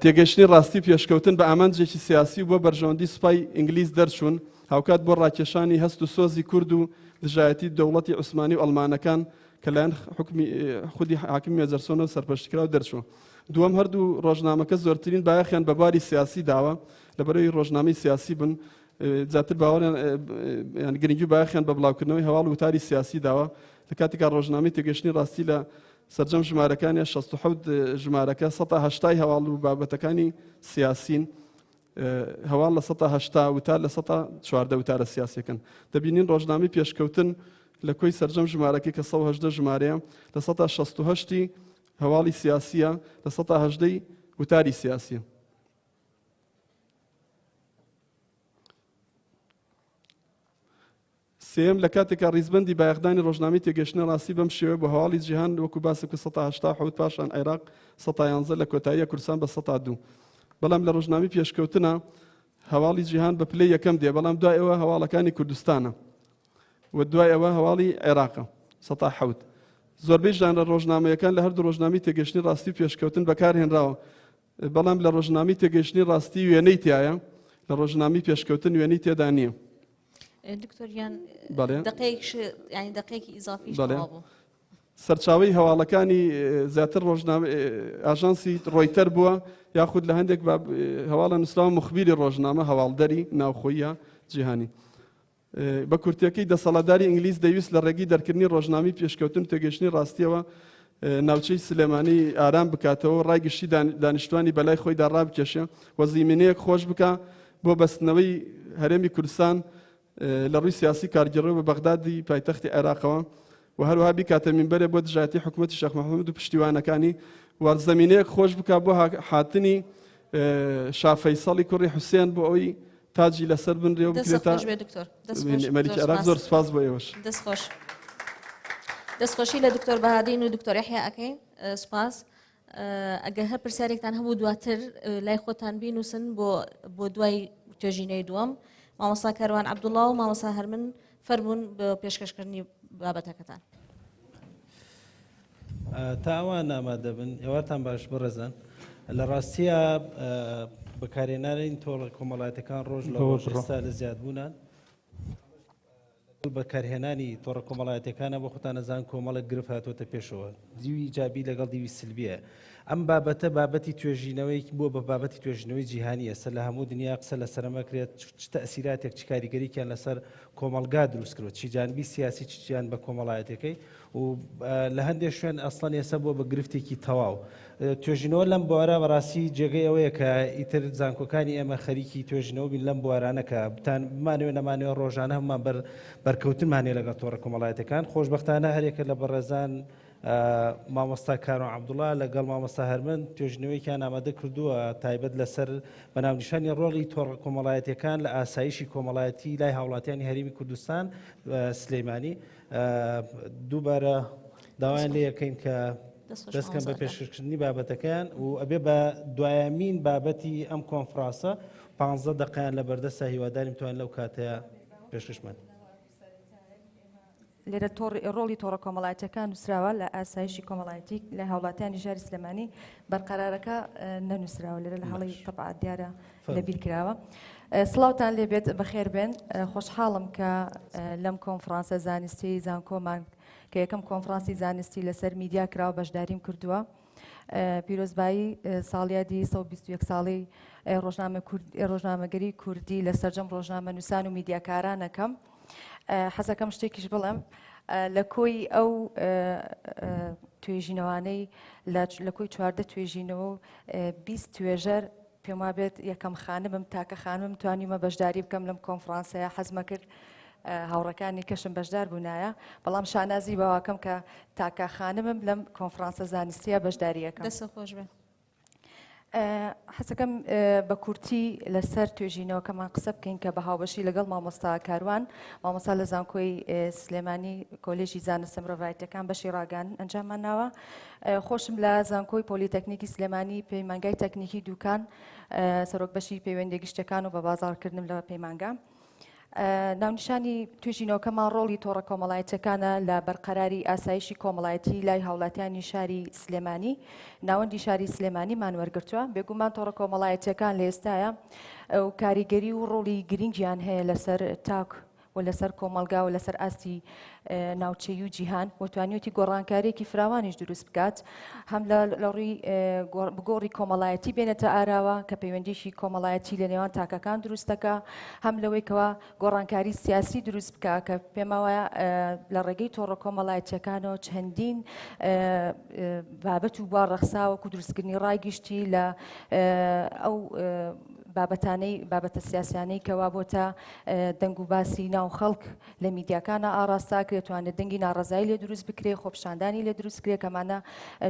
تێگەشتنی ڕاستی پێشکەوتن بە ئامانجێکی سیاسی بۆ بەرژەوەندی سوپای ئینگلیز دەرچوون هاوکات بۆ ڕاکێشانی هەست و سۆزی کورد و دژایەتی دەوڵەتی عوسمانی و ئەڵمانەکان کە لایەن خودی حاکم مێجەرسۆنەوە سەرپەرشتکراو دەرچووە. دووەم هەردوو ڕۆژنامەکە زۆرترین بایەخیان بە باری سیاسی داوە لەبەرەوەی ڕۆژنامەی سیاسی بن زیاتر باوەڕیان گرنگی و بایەخیان بە بڵاوکردنەوەی هەواڵ وتاری سیاسی داوە لە کاتێکا ڕۆژنامەی تێگەشتنی ڕاستی لە سەرجەم ژمارەکانی 67 ژمارەکە 180 هەواڵ و بابەتەکانی سیاسین هەواڵ لە 180 وتار لە 114 وتارە سیاسیەکەن. دەبینین ڕۆژنامەی پێشکەوتن لە کۆی سەرجەم ژمارەکەی کە 118 ژمارەیە لە 168 هەواڵی سیاسیە لە 118 وتاری سیاسیە. سێم لە کاتێکا ڕیزبەندی بایەخدانی ڕۆژنامەی تێگەشتنە ڕاستی بەم شێوەیە بۆ هەواڵی جیهان وەکو باسم کە 187 پاشان عێراق 111 لە کۆتاییە کوردستان بە 102. بەڵام لە ڕۆژنامەی پێشکەوتنە هەواڵی جیهان بە پلەی یەکەم دێ بەڵام دوای ئەوە هەواڵەکانی کوردستانە و دوای ئەوە هەواڵی عێراقە 107. زۆربەی ژانرە ڕۆژنامەیەکان لە هەردوو ڕۆژنامەی تێگەشتنی ڕاستی پێشکەوتن بەکارهێنراوە بەڵام لە ڕۆژنامەی تێگەشتنی ڕاستی وێنەی تایە لە ڕۆژنامەی پێشکەوتن وێنەی تێدا نییە. دکتۆریان بەڵێ دقەیەکی ئیزافی سەرچاوی هەواڵەکانی زیاتر ڕۆژنامە ئاژانسی ڕۆیتەر بووە یاخود لە هەندێک هەواڵە نووسراوە مخبیری ڕۆژنامە هەواڵدەری ناوخۆیە جیهانی. بە کورتەکەی دەسەڵاتداری ئینگلیز دەویست لە ڕێگەی دەرکردنی ڕۆژنامی پێشکەوتن تێگەشتنی ڕاستیەوە ناوچەی سلێمانی ئارام بکاتەوە ڕای گشتی دانیشتوانی بەلای خۆیدا ڕابکێشە وە زیمینەیەک خۆش بکە بۆ بەستنەوەی هەرێمی کوردستان لە ڕووی سیاسی کارگەڕەوە بە بەغدادی پایتەختی عێراقەوە و هەروەها بیکاتە مینبەرێ بۆ دژایەتی حکوومەتی شێخ مەحموود و پشتیوانەکانی وەرزەمینەیەک خۆش بکە بۆ هاتنی شا فەیسەڵی کوڕی حوسێن بۆ ئەوەی تاجی لەسەر بنرێ و بکرێتە مەلیکی عێراق. زۆر سپاس بۆ ئێوەش. دەستخۆشی لە دکتۆر بەهادین و دکتۆر یحیە ئەکەین. سپاس. ئەگەر هەر پرسیارێکتان هەبوو دواتر لای خۆتان بینووسن بۆ دوای توێژینەی دووەم. مامۆستا کەروان عەبدوڵڵا و مامۆستا هەرمن فەرموون بە پێشکەشکردنی بابەتەکەتان. تا ئەوان ئامادە بن ئێوارتان باش بڕێزن لە ڕاستیە بەکارهێنانین تۆڕە کۆمەڵایەتەکان ڕۆژ لە ڕۆژ ئێستا لە زیادبوونان بەکارهێنانی تۆڕە کۆمەڵایەتەکانە بۆ خۆتان نەزان کۆمەڵێک گرفت هاتوۆتە پێشەوە دیوی ئیجابی لەگەڵ دیوی سلبیە. ئەم بابەتە بابەتی توێژینەوەی بۆ بە بابەتی توێژینەوەی جیهانی ئێستا لە هەموو دنیا قسە لەسەرمەکرێت چ تەئسیراتێک چ کاریگەریکیان لەسەر کۆمەڵگا دروستکرێت چی جانبی سیاسی چیان بە کۆمەڵایەتەکەی و لە هەندێک شوێن ئەسڵەن ئێستا بۆ بە گرفتێکی تەواو توێژینەوە لەم بوارە بەڕاستی جێگەی ئەوەیە کە ئیتر زانکۆکانی ئێمە خەریکی توێژینەوە بین لەم بوارانەکە بتان بمانوێ نەمانەوە ڕۆژانە هەممان بەرکەوتنمانێ لەگەڵ تۆڕە کۆمەڵایەتەکان خۆشبەختانە هەرێکە لە بەڕێزان مامۆستا کاروان عەبدوڵڵا لەگەڵ مامۆستا هەرمن توێژینەوەیکیان ئامادە کردووە تایبەت لەسەر بەناونیشانی ڕۆڵی تۆڕە کۆمەڵایەتیەکان لە ئاسایشی کۆمەڵایەتی لای هاوڵاتیانی هەرێمی کوردستان سلێمانی. دووبارە داوایان لێ یەکەین کە دەستکەم بە پێشکەشکردنی بابەتەکەیان و ئەبێ بە دوایەمین بابەتی ئەم کۆنفرانسە 15 دقیقەیان لە بەردەستە هیواداریم توان لەو کاتەیە پێشکەشمان. لێرە ڕۆڵی تۆڕە کۆمەڵایەتەکان نووسراوە لە ئاسایشی کۆمەڵایەتی لە هاوڵاتیانی ژاری سلێمانی بەرقەرارەکە نەنووسراوە لێرە لە هەڵی تەبعات دیارە لەبیر کراوە. سڵاوتان لێبێت بەخێر بێن خۆشحاڵم کە لەم کۆنفرانسە زانستی زانکۆمان کە یەکەم کۆنفرانسی زانستی لەسەر میدیا کراوە بەشداریم کردووە. پیرۆزبایی ساڵیادی 121 ساڵی ڕۆژنامەگەری کوردی لە سەرجەم ڕۆژنامە نووسان و میدیاکارانەکەم. حەزەکەم شتێکیش بڵێم لە کۆی ئەو توێژینەوانەی لە کۆی 14 توێژینەوە 20 توێژەر پێم وابێت یەکەم خانمم تاکە خانمم توانیمە بەشداری بکەم لەم کۆنفرانسەیە حەزمە کرد هاوڕەکانی کەشم بەشدار بوونایە بەڵام شانازی بەواکەم کە تاکە خانمم لەم کۆنفرانسە زانستیە بەشداریەکەم. دەستە خۆش بێ. حەسەکەم بە کورتی لەسەر توێژینەوەکەمان قسە بکەین کە بە هاوبەشی لەگەڵ مامۆستا کاروان مامۆستا لە زانکۆی سلێمانی کۆلێژی زانستە مرۆڤایەتیەکان بەشی ڕاگەاندن ئەنجاممان ناوە. خۆشم لە زانکۆی پۆلیتەکنیکی سلێمانی پەیمانگای تەکنیکی دوکان سەرۆک بەشی پەیوەندی گشتەکان و بە بازاڕکردنم لە پەیمانگا. ناونیشانی توێژینەوەکەمان ڕۆڵی تۆڕە کۆمەڵایەتیەکانە لە بەرقەراری ئاسایشی کۆمەڵایەتی لای هاوڵاتیانی شاری سلێمانی ناوەندی شاری سلێمانیمان وەرگرتووە بێگومان تۆڕە کۆمەڵایەتیەکان لە ئێستایە و کاریگەری و ڕۆڵی گرنگیان هەیە لەسەر تاک و لەسەر کۆمەلگا و لەسەر ئاستی ناوچەی و جیهان وتوانیوتی گۆڕانکاریێکی فراوانیش دروست بکات هەم لە ڕووی بگۆڕی کۆمەڵایەتی بێنێتە ئاراوە کە پەیوەندیشی کۆمەڵایەتی لە نێوان تاکەکان دروستەکە هەم لەوەیکەوە گۆڕانکاری سیاسی دروست بکە کە پێم وایە لە ڕێگەی تۆڕە کۆمەڵایەتیەکانەوە چەندین بابەت و بوا ڕەخساوەکو دروستکردنی ڕایگشتی لە ئەو بابەتە سیاسیانەی کەوا بۆتە دەنگ و باسی ناو خەڵک لە میدیاکانە ئاڕاستا کرێتوانێت دەنگی ناڕزایی لێ دروست بکرێ خۆپشاندانی لێ دروست کرێ کەمانە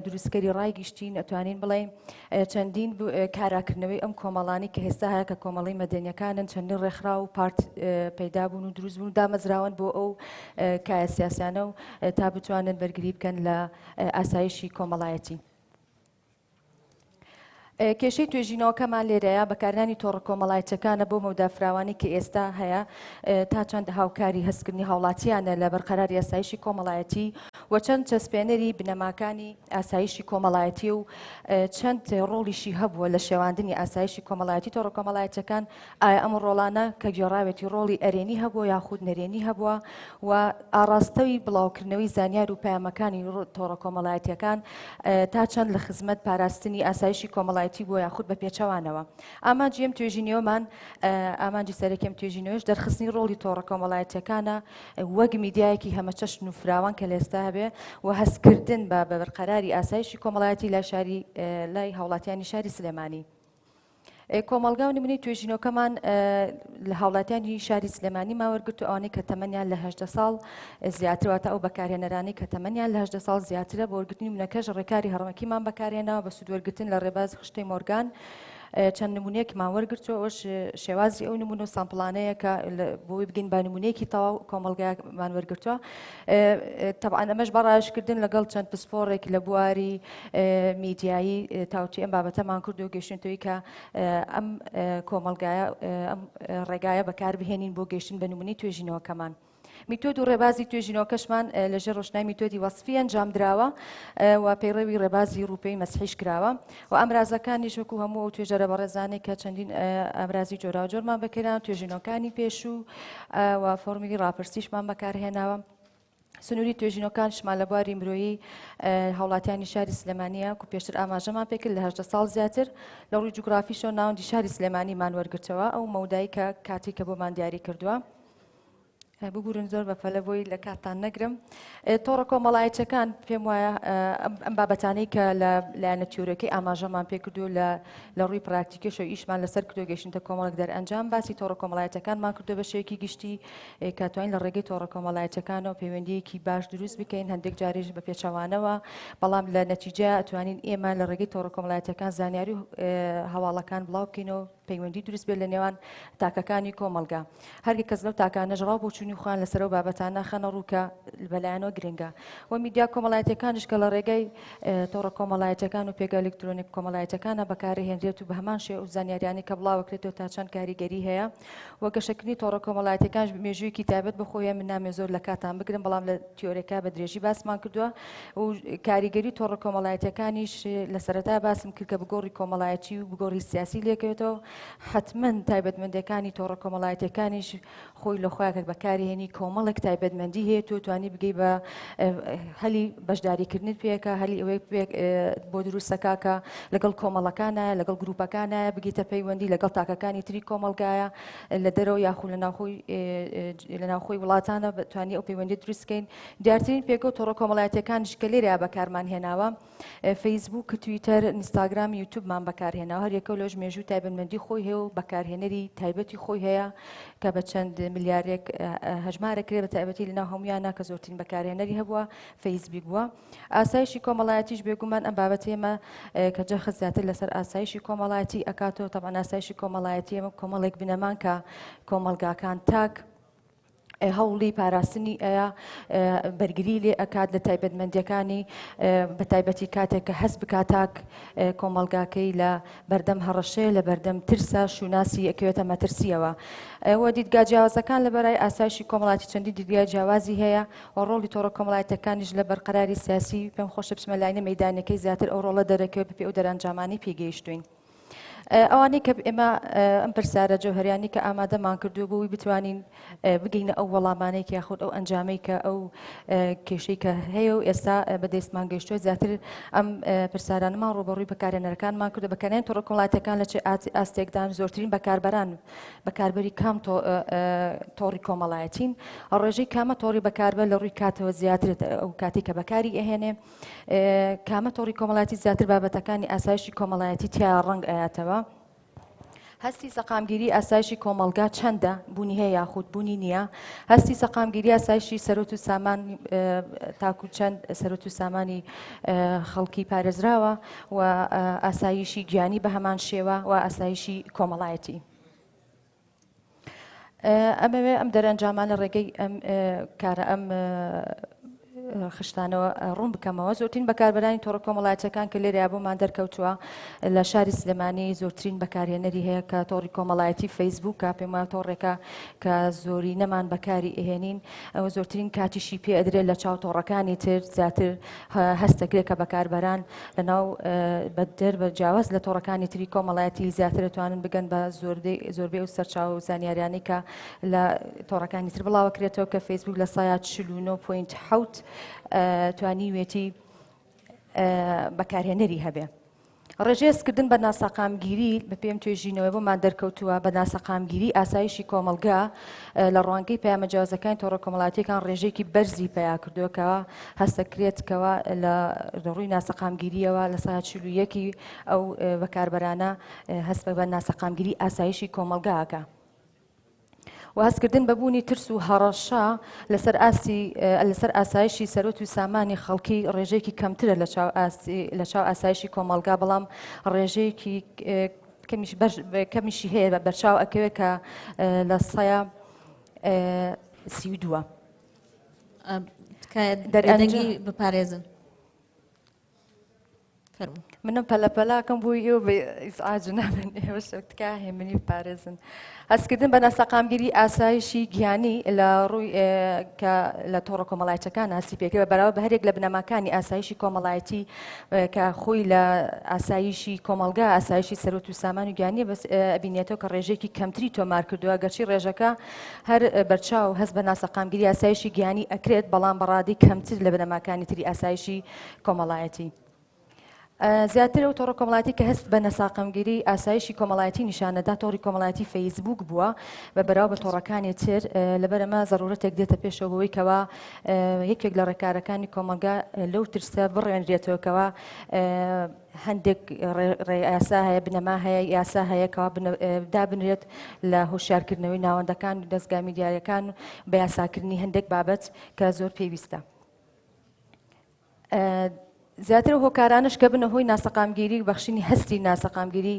دروستکەری ڕایگشتی ئەتوانین بڵێ چەندین کاراکردنەوەی ئەم کۆمەڵانی کە هێستا هەیە کە کۆمەڵی مەدەنیەکانن چەندین ڕێکخرا و پارت پەیدا بوون و دروست بوون و دامەزراون بۆ ئەو کایە سیاسیانە و تا بتوانن بەرگری بکەن لە ئاسایشی کۆمەڵایەتی. کێشەی توێژینەوەکەمان لێرەیە بەکارهێنانی تۆڕە کۆمەڵایەتیەکانە بۆ مەودافراوانی کە ئێستا هەیە تا چەند هاوکاری هەستکردنی هاوڵاتیانە لە بەرقەراری ئاسایشی کۆمەڵایەتی و چەند چەسپێنەری بنەماکانی ئاسایشی کۆمەڵایەتی و چەند ڕۆڵیشی هەبووە لە شێواندنی ئاسایشی کۆمەڵایەتی تۆڕە کۆمەڵایەتیەکان ئایا ئەم ڕۆڵانە کە گێڕاوێتی ڕۆڵی ئەرێنی هەبووە یاخود نەرێنی هەبووە و ئاراستەوی بڵاوکردنەوەی زانیار و پەیامەکانی تۆڕە کۆمەڵایەتیەکان تا چەند لە خزمەت پاراستنی ئاسایشی کۆمەڵایەتی بۆ یاخود بە پێچەوانەوە ئامانجی ئەم توێژینەوەمان ئامانجی سەرەکەم توێژینەوەش دەرخستنی ڕۆڵی تۆڕە کۆمەڵایەتیەکانە وەک میدیایەکی هەمە چەشن و فراوان کە لە ئێستا هەبێ و هەستکردن بە بەرقەراری ئاسایشی کۆمەڵایەتی لای هاوڵاتیانی شاری سلێمانی. کۆمەلگا و نمونەی توێژینەوەکەمان لە هاوڵاتیانی شاری سلێمانی ماوەرگرت و ئەوانەی کە تەمەنیان لە 18 ساڵ زیاترەوەتە ئەو بەکارهێنەرانی کە تەمەنیان لە 18 ساڵ زیاترە بۆ وەرگرتنی نمونەکەش ڕێکاری هەڕەمەکیمان بەکارهێناوە بە سوودوەرگرتن لە ڕێباز خشتەی مۆرگان چەند نمونەیەکمان وەرگرتووە ئەوش شێوازی ئەو نمونە و سامپڵانەیە کە بۆی بگەین با نمونەیەکی تەواو کۆمەلگایمان وەرگرتووە تەبعاً ئەمەش بەڕایشکردن لەگەڵ چەند پسپۆڕێک لە بواری میدیایی تاوتی ئەم بابەتەمان کرد و گەیشتنەوەی کە ئەم کۆمەلگایە ئەم ڕێگایە بەکاربهێنین بۆ گەیشتن بە نمونەی توێژینەوەکەمان. میتۆد و ڕێبازی توێژینەوەکەشمان لەژێر ڕۆژنای میتۆدی وەسفی ئەنجام درراوە و پەیڕەوی ڕێبازی ڕووپەی مەسحیش کراوە و ئەمرازەکانیش وەکو هەموو ئەو توێژەرە بەڕێزانێک کە چەندین ئەمرازی جۆراو جۆرمان بەکەران توێژینەوەکانی پێشوو و فۆرمێکی ڕاپرسیشمان بەکارهێناوە. سنووری توێژینەوەکان شمان لە بواری مرۆیی هاوڵاتیانی شاری سلێمانیە و پێشتر ئاماژەمان پێکرد لە 18 ساڵ زیاتر لە ڕووی جوگرافیشەوە ناوەندی شاری سلێمانیمان وەرگرتەوە ئەو مەودایی کە کاتی کە بۆمان دیاری کردووە. ببورن زۆر بەفەلە بۆی لە کاتان نەگرم. تۆڕە کۆمەڵایەتیەکان پێم وایە ئەم بابەتانەی کە لایەنە تیۆرەکەی ئاماژەمان پێکردو لە ڕووی پراکتیکیشەوە ئیشمان لەسەر کردو گەیشتنتە کۆمەڵک دەرئەنجام باسی تۆڕە کۆمەڵایەتیەکانمان کردو بە شێوەیەکی گشتی کە توانین لە ڕێگەی تۆڕە کۆمەڵایەتیەکانەوە پەیوەندیەکی باش دروست بکەین هەندێک جاریش بە پێچەوانەوە بەڵام لە نەتیجە ئەتوانین ئێمە لە ڕێگەی تۆڕە کۆمەڵایەتیەکان زانیاری و هەواڵەکان بڵاو بکەینەوە پەیوەندی دروست بێت لە نێوان تاکەکانی کۆمەلگا هەرگی کەس لەو تاکانەش ڕاو بۆ چوونی خوان لەسەر و بابەتانە خەنە ڕووکە بەلایەنەوە گرنگە و میدیا کۆمەڵایەتیەکانش کە لە ڕێگەی تۆڕە کۆمەڵایەتیەکان و پێگە ئەلکترۆنیک کۆمەڵایەتیەکانە بەکارهێنرێت و بە هەمان شێوە زانیاریانی کە بڵاوەکرێتەوە تا چەند کاریگەری هەیە و گەشەکردنی تۆڕە کۆمەڵایەتیەکان مێژوویەکی تایبەت بخۆیە من نامێ زۆر لە کاتان بگرم بەڵام لە تیۆرەکە بە درێژی باسمان کردووە و کاریگەری تۆڕە کۆمەڵایەتیەکانیش لە سەرەتا باسم کرد کە بگۆڕی کۆمەڵایەتی و بگۆڕی سیاسی لێکەوێتەوە حتمما تایبەتمەندەکانی تۆڕە کۆمەڵایەتیەکانیش خۆی لە خۆیان بەکارهێنی کۆمەڵێک تایبەتمەندی هەیە تۆ توانی بگەی بە هەلی بەشداریکردنت پێکە هەلی ئەوەی بۆ دروستەکە کە لەگەڵ کۆمەڵەکانە لەگەڵ گروپەکانە بگیتە پەیوەندی لەگەڵ تاکەکانی تری کۆمەلگایە لە دەرەوە یاخود لە ناوخۆی وڵاتانە بتوانانی ئەو پەیوەندی دروستکەین دیارترین پێکەوە تۆڕە کۆمەڵایەتیەکانیش کە لێرە بەکارمان هێناوە فەیسبوک تویتەر ئینستاگرام یوتیوبمان بەکارهێناوە هەر یەکەو لەژ مێژوو تایبەتمەندی خۆی هەیە و بەکارهێنەری تایبەتی خۆی هەیە کە بە چەند ملیارێک هەژمارە کرێ بە تایبەتی لەناو هەمویانە کە زۆرترین بەکارهێنەری هەبووە فەیسبوک بووە. ئاسایشی کۆمەڵایەتیش بێگومان ئەم بابەت ئێمە کە جەخت زیاتر لەسەر ئاسایشی کۆمەڵایەتی ئەکاتەوە. تەبعەن ئاسایشی کۆمەڵایەتی ئێمە کۆمەڵێک بنەمان کە کۆمەلگاکان تاک هەوڵی پاراستنی ئەیە بەرگری لێ ئەکات لە تایبەتمەندیەکانی بە تایبەتی کاتێک کە هەست بکاتاک کۆمەلگاکەی لە بەردەم هەڕەشەیە لە بەردەم ترسە شوناسی ئەکەوێتە مەترسیەوە. ئەوە دیدگا جیاوازەکان لە بەرای ئاسایشی کۆمەڵاتی چەندی دیدگای جیاوازی هەیە و ڕۆڵی تۆڕە کۆمەڵایەتەکانیش لە بەرقەراری سیاسی پێم خۆشە بچمە لاینە مەیدانەکەی زیاتر ئەو ڕۆڵە دەرەکەوێت بە پێ ئەو دەرەنجامانی پێگەیشتوین. ئەوانەی کە ئێمە ئەم پرسیارە جەوهەریانی کە ئامادەمان کردووە بۆی بتوانین بگەینە ئەو وەڵامانەی کە یاخود ئەو ئەنجامەی کە ئەو کێشەی کە هەیە و ئێستا بەدەستمان گەیشتووە زیاتر ئەم پرسیارانەمان ڕوبەڕووی بەکارهێنەرەکانمان کردو بەکارهێنانی تۆڕە کۆمەڵایەتەکان لە چێ ئاستێکدان زۆرترین بەکاربەران بەکاربەری کام تۆڕی کۆمەڵایەتین ڕێژەی کامە تۆڕی بەکاربەر لە ڕووی کاتەوە زیاترێت ئەو کاتی کە بەکاری ئەهێنێ کامە تۆڕی کۆمەڵایەتی زیاتر بابەتەکانی ئاسایشی کۆمەڵایەتی تیا ڕەنگ ئاەتەوە. هەستی سەقامگیری ئاسایشی کۆمەلگا چەندە بوونی هەیە یاخود بوونی نییە. هەستی سەقامگیری ئاسایشی سەرۆت و سامان تاکو چەند سەرۆت و سامانی خەڵکی پارێزراوە و ئاسایشی گیانی بە هەمان شێوە و ئاسایشی کۆمەڵایەتی. ئەمەوێ ئەم دەرەنجامان لە ڕێگەی کارە ئەم خشتانەوە ڕوون بکەمەوە. زۆرترین بەکاربەرانی تۆڕە کۆمەڵایەتەکان کە لێرە بۆمان دەرکەوتووە لە شاری سلێمانی زۆرترین بەکارهێنەری هەیە کە تۆڕی کۆمەڵایەتی فەیسبووکە پێم وایە تۆڕێکە کە زۆری نەمان بەکاری ئەهێنین ئەوە زۆرترین کاتیشی پێ ئەدرێت لە چاو تۆڕەکانی تر زیاتر هەستەکرێت کە بەکاربەران لەناو بەدەر بە جیاواز لە تۆڕەکانی تری کۆمەڵایەتی زیاتر دەتوانن بگەن بە زۆربەی و سەرچاو و زانیاریانی کە لە تۆڕەکانی تر بڵاوەکرێتەوە کە فەیسبوک لە سایە 49.7 توانی وێتی بەکارهێنەری هەبێ. ڕێژێزکردن بە ناسەقامگیری بە پێم توێژینەوەی بۆمان دەرکەوتووە بە ناسەقامگیری ئاسایشی کۆمەلگا لە ڕوانگەی پەیامە جیاوازەکانی تۆڕە کۆمەڵایەتیەکان ڕێژەیەکی بەرزی پیا کردووەکەوە هەستەکرێتکەوە لە ڕووی ناسەقامگیریەوە لە سایە 41 ئەو بەکاربەرانە هەست بە ناسەقامگیری ئاسایشی کۆمەلگاکە. و هەستکردن بەبوونی ترس و هەڕەشە لەسەر ئاسایشی سەرۆت و سامانی خەڵکی ڕێژەیەکی کەمترە لە چاو ئاسایشی کۆمەلگا بەڵام ڕێژەیەکی کەمیشی هەیە بە بەرچاو ئەکەوێت کە لە سایە 32 دەرەنگی بپارێزن. منم پەلەپەلاکەم بووی ئێوە بە ئیزعاج نابن ئێوە شەوتکە هێمنی بپارێزن. هەستکردن بە ناسەقامگیری ئاسایشی گیانی لە ڕووی کە لە تۆڕە کۆمەڵایەتەکان هەستی پێکرێ بەراورد بە هەرێک لە بنەماکانی ئاسایشی کۆمەڵایەتی کە خۆی لە ئاسایشی کۆمەلگا ئاسایشی سەرۆت و سامان و گیانی بینێتەوە کە ڕێژێکی کەمتری تۆمار کردووە گەرچی ڕێژەکە هەر بەرچاو هەست بە ناسەقامگیری ئاسایشی گیانی ئەکرێت بەڵام بەڕادی کەمتر لە بنەماکانی تری ئاسایشی کۆمەڵایەتی. زیاتر ئەو تۆڕە کۆمەڵایەتی کە هەست بە نەساقامگیری ئاسایشی کۆمەڵایەتی نیشانەدا تۆڕی کۆمەڵایەتی فەیسبوک بووە بە بەراو بە تۆڕەکانی تر لەبەر ئەمە زەرورەتێک دێتە پێشەوە بۆی کەوا یەکێک لە ڕێکارەکانی کۆمەلگا لەو ترسە بڕێنرێتەوەکەوە هەندێک یاسا هەیە بنەما هەیە یاسا هەیەکەوە دابنرێت لە هۆشیارکردنەوەی ناوەندەکان و دەستگا میدیارەکان بە یاساکردنی هەندێک بابەت کە زۆر پێویستە. زیاتر هۆکارانش کە بنە هۆی ناسەقامگیری بەخشینی هەستی ناسەقامگیری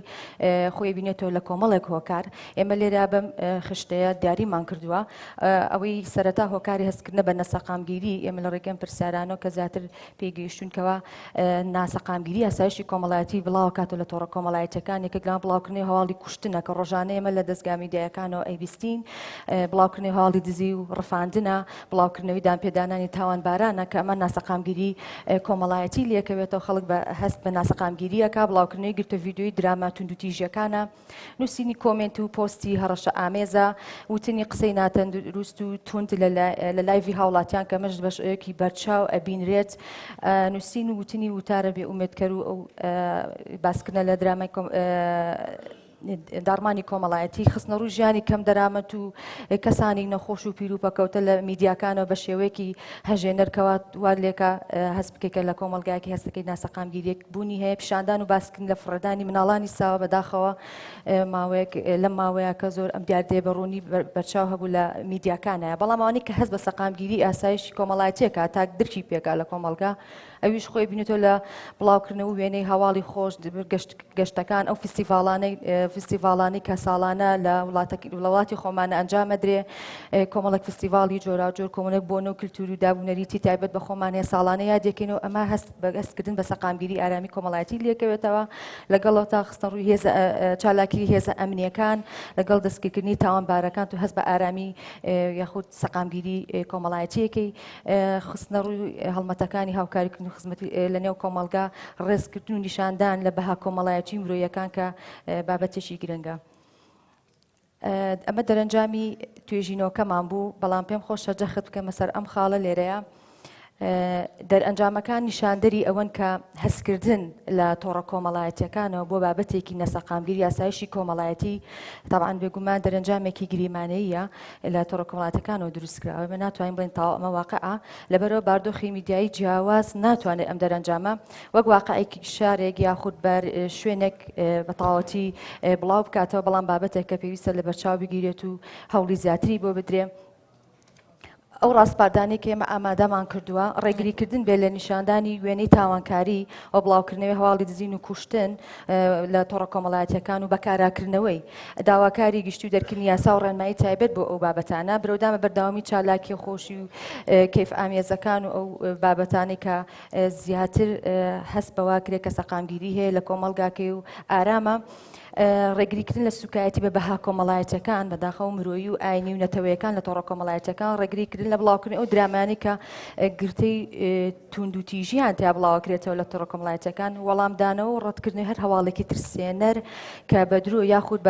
خۆی بینێتەوە لە کۆمەڵێک هۆکار. ئێمە لێرا بەم خشتەیە دیاریمان کردووە ئەوەی سەرەتا هۆکاری هەستکردنە بە نەسەقامگیری ئێمە لە ڕێگەم پرسیارانەوە کە زیاتر پێگەیشتونکەوە ناسەقامگیری ئاسایشی کۆمەڵایەتی بڵاوکاتەوە لە تۆڕە کۆمەڵایەتیەکان یەکێکلان بڵاوکردنی هەواڵی کوشتنە کە ڕۆژانە ئێمە لە دەستگا میدیاکانەوە ئەیبیستین بڵاوکردنی هەواڵی دزی و ڕفاندنە بڵاوکردنەوەی دانپێدانانی تاوانبارانە کە ئەمە ناسەقامگیری کۆمەڵایەتی لێکەوێتەوە خەڵک بە هەست بە ناسەقامگیریەکە بڵاوکردنەوەی گرتە ڤیدیۆی دراما توندوتیژیەکانە نووسینی کۆمنت و پۆستی هەڕەشە ئامێزە وتنی قسەی ناتەندروست و توند لە لایڤی هاوڵاتیان کە مەش بەشەیەکی بەرچاو ئەبینرێت نووسین و وتنی وتارە بێ ئومێدکەر و ئەو باسکردنە لە درامای دارمانی کۆمەڵایەتی خستنە ڕووی ژیانی کەم دەرامەت و کەسانی نەخۆش و پیرروپەکەوتە لە میدیاکانەوە بە شێوەیەکی هەژێنەرکەوە وار لێکە هەست بکەیکە لە کۆمەلگایەکی هەستەکەی ناسەقامگیریەک بوونی هەیە پیشاندان و باسکردن لە فڕدانی مناڵانی ساوە بەداخەوە ماوەیەک لەم ماوەیە کە زۆر ئەم دیاردێ بەڕوونی بەرچاو هەبوو لە میدیاکانایە بەڵام ئەوانەی کە هەست بە سەقامگیری ئاسایشی کۆمەڵایەتیەکە تا درکی پێکا لە کۆمەلگا ئەویش خۆی بینێتەوە لە بڵاوکردنەوە وێنەی هەواڵی خۆش گەشتەکان ئەو فستیڤالانەی کە ساڵانە لە وڵاتی خۆمانە ئەنجامەدرێ کۆمەڵک فستیڤاڵی جۆرا جۆر کۆمەڵک بۆنە و کللتوری و دابوونەریتی تایبەت بە خۆمانەیە ساڵانە یادێکێنەوە ئەمە هەست بەگەستکردن بە سەقامگیری ئارامی کۆمەڵایەتی لێکەوێتەوە لەگەڵەوە تا خستن ڕووی هێزە چالاکی هێزە ئەمنیەکان لەگەڵ دەستگیرکردنی تاوانبارەکان و هەست بە ئارامی یاخود سەقامگیری کۆمەڵایەتیەکەی خستنە ڕووی هەڵمەتەکانی هاوکاریکردن و خزمەتی لە نێو کۆمەلگا ڕێزکردن و نیشاندان لە بەها کۆمەڵایەتی مرۆیەکان کە بابەتێکی گرنگە. ئەمە دەرەنجامی توێژینەوەکەمان بوو بەڵام پێم خۆشە جەخت بکەمە سەر ئەم خاڵە لێرەیە دەرئەنجامەکان نیشاندەری ئەوەن کە هەستکردن لە تۆڕە کۆمەڵایەتیەکانەوە بۆ بابەتێکی نەسەقامگیری یاسایشی کۆمەڵایەتی تاوان بێگومان دەرەنجامێکی گریمانەیە لە تۆڕە کۆمەڵایەتەکانەوە دروستکراوە ئەمە ناتوانین بڵێن تاوا ئەمە واقعە لەبەرەوە باردۆخی میدیایی جیاواز ناتوانێت ئەم دەرەنجامە وەک واقعێکی شارێک یاخود بەر شوێنێک بەتەواوەتی بڵاو بکاتەوە بەڵام بابەتێک کە پێویستە لە بەرچاو بگیرێت و هەوڵی زیاتری بۆ بدرێ ئەو ڕاستپاردانێک ئێمە ئامادەمان کردووە ڕێگریکردن بێ لە نیشاندانی وێنەی تاوانکاری ئەو بڵاوکردنەوەی هەواڵی دزین و کوشتن لە تۆڕە کۆمەڵایەتیەکان و بەکاراکردنەوەی داواکاری گشتی و دەرکردنی یاسا و ڕێنمایی تایبەت بۆ ئەو بابەتانە برەودامە بەرداوامی چالاکی خۆشی و کەیف ئامێزەکان و ئەو بابەتانی کە زیاتر هەست بەوا کرێت کە سەقامگیری هەیە لە کۆمەلگاکەی و ئارامە ڕێگریکردن لە سوکایەتی بە بەها کۆمەڵایەتەکان بەداخەو مرۆیی و ئاینی و نەتەوەیەکان لە تۆڕە کۆمەڵایەتەکان ڕێگریکردن لە بڵاوکردن ئەو درامانی کە گرتەی توندوتیژیان تا بڵاوکرێتەوە لە تۆڕە کۆمەڵایەتەکان وەڵامدانەوە و ڕەتکردنی هەر هەواڵێکی ترسێنەر کە بە درۆ یاخود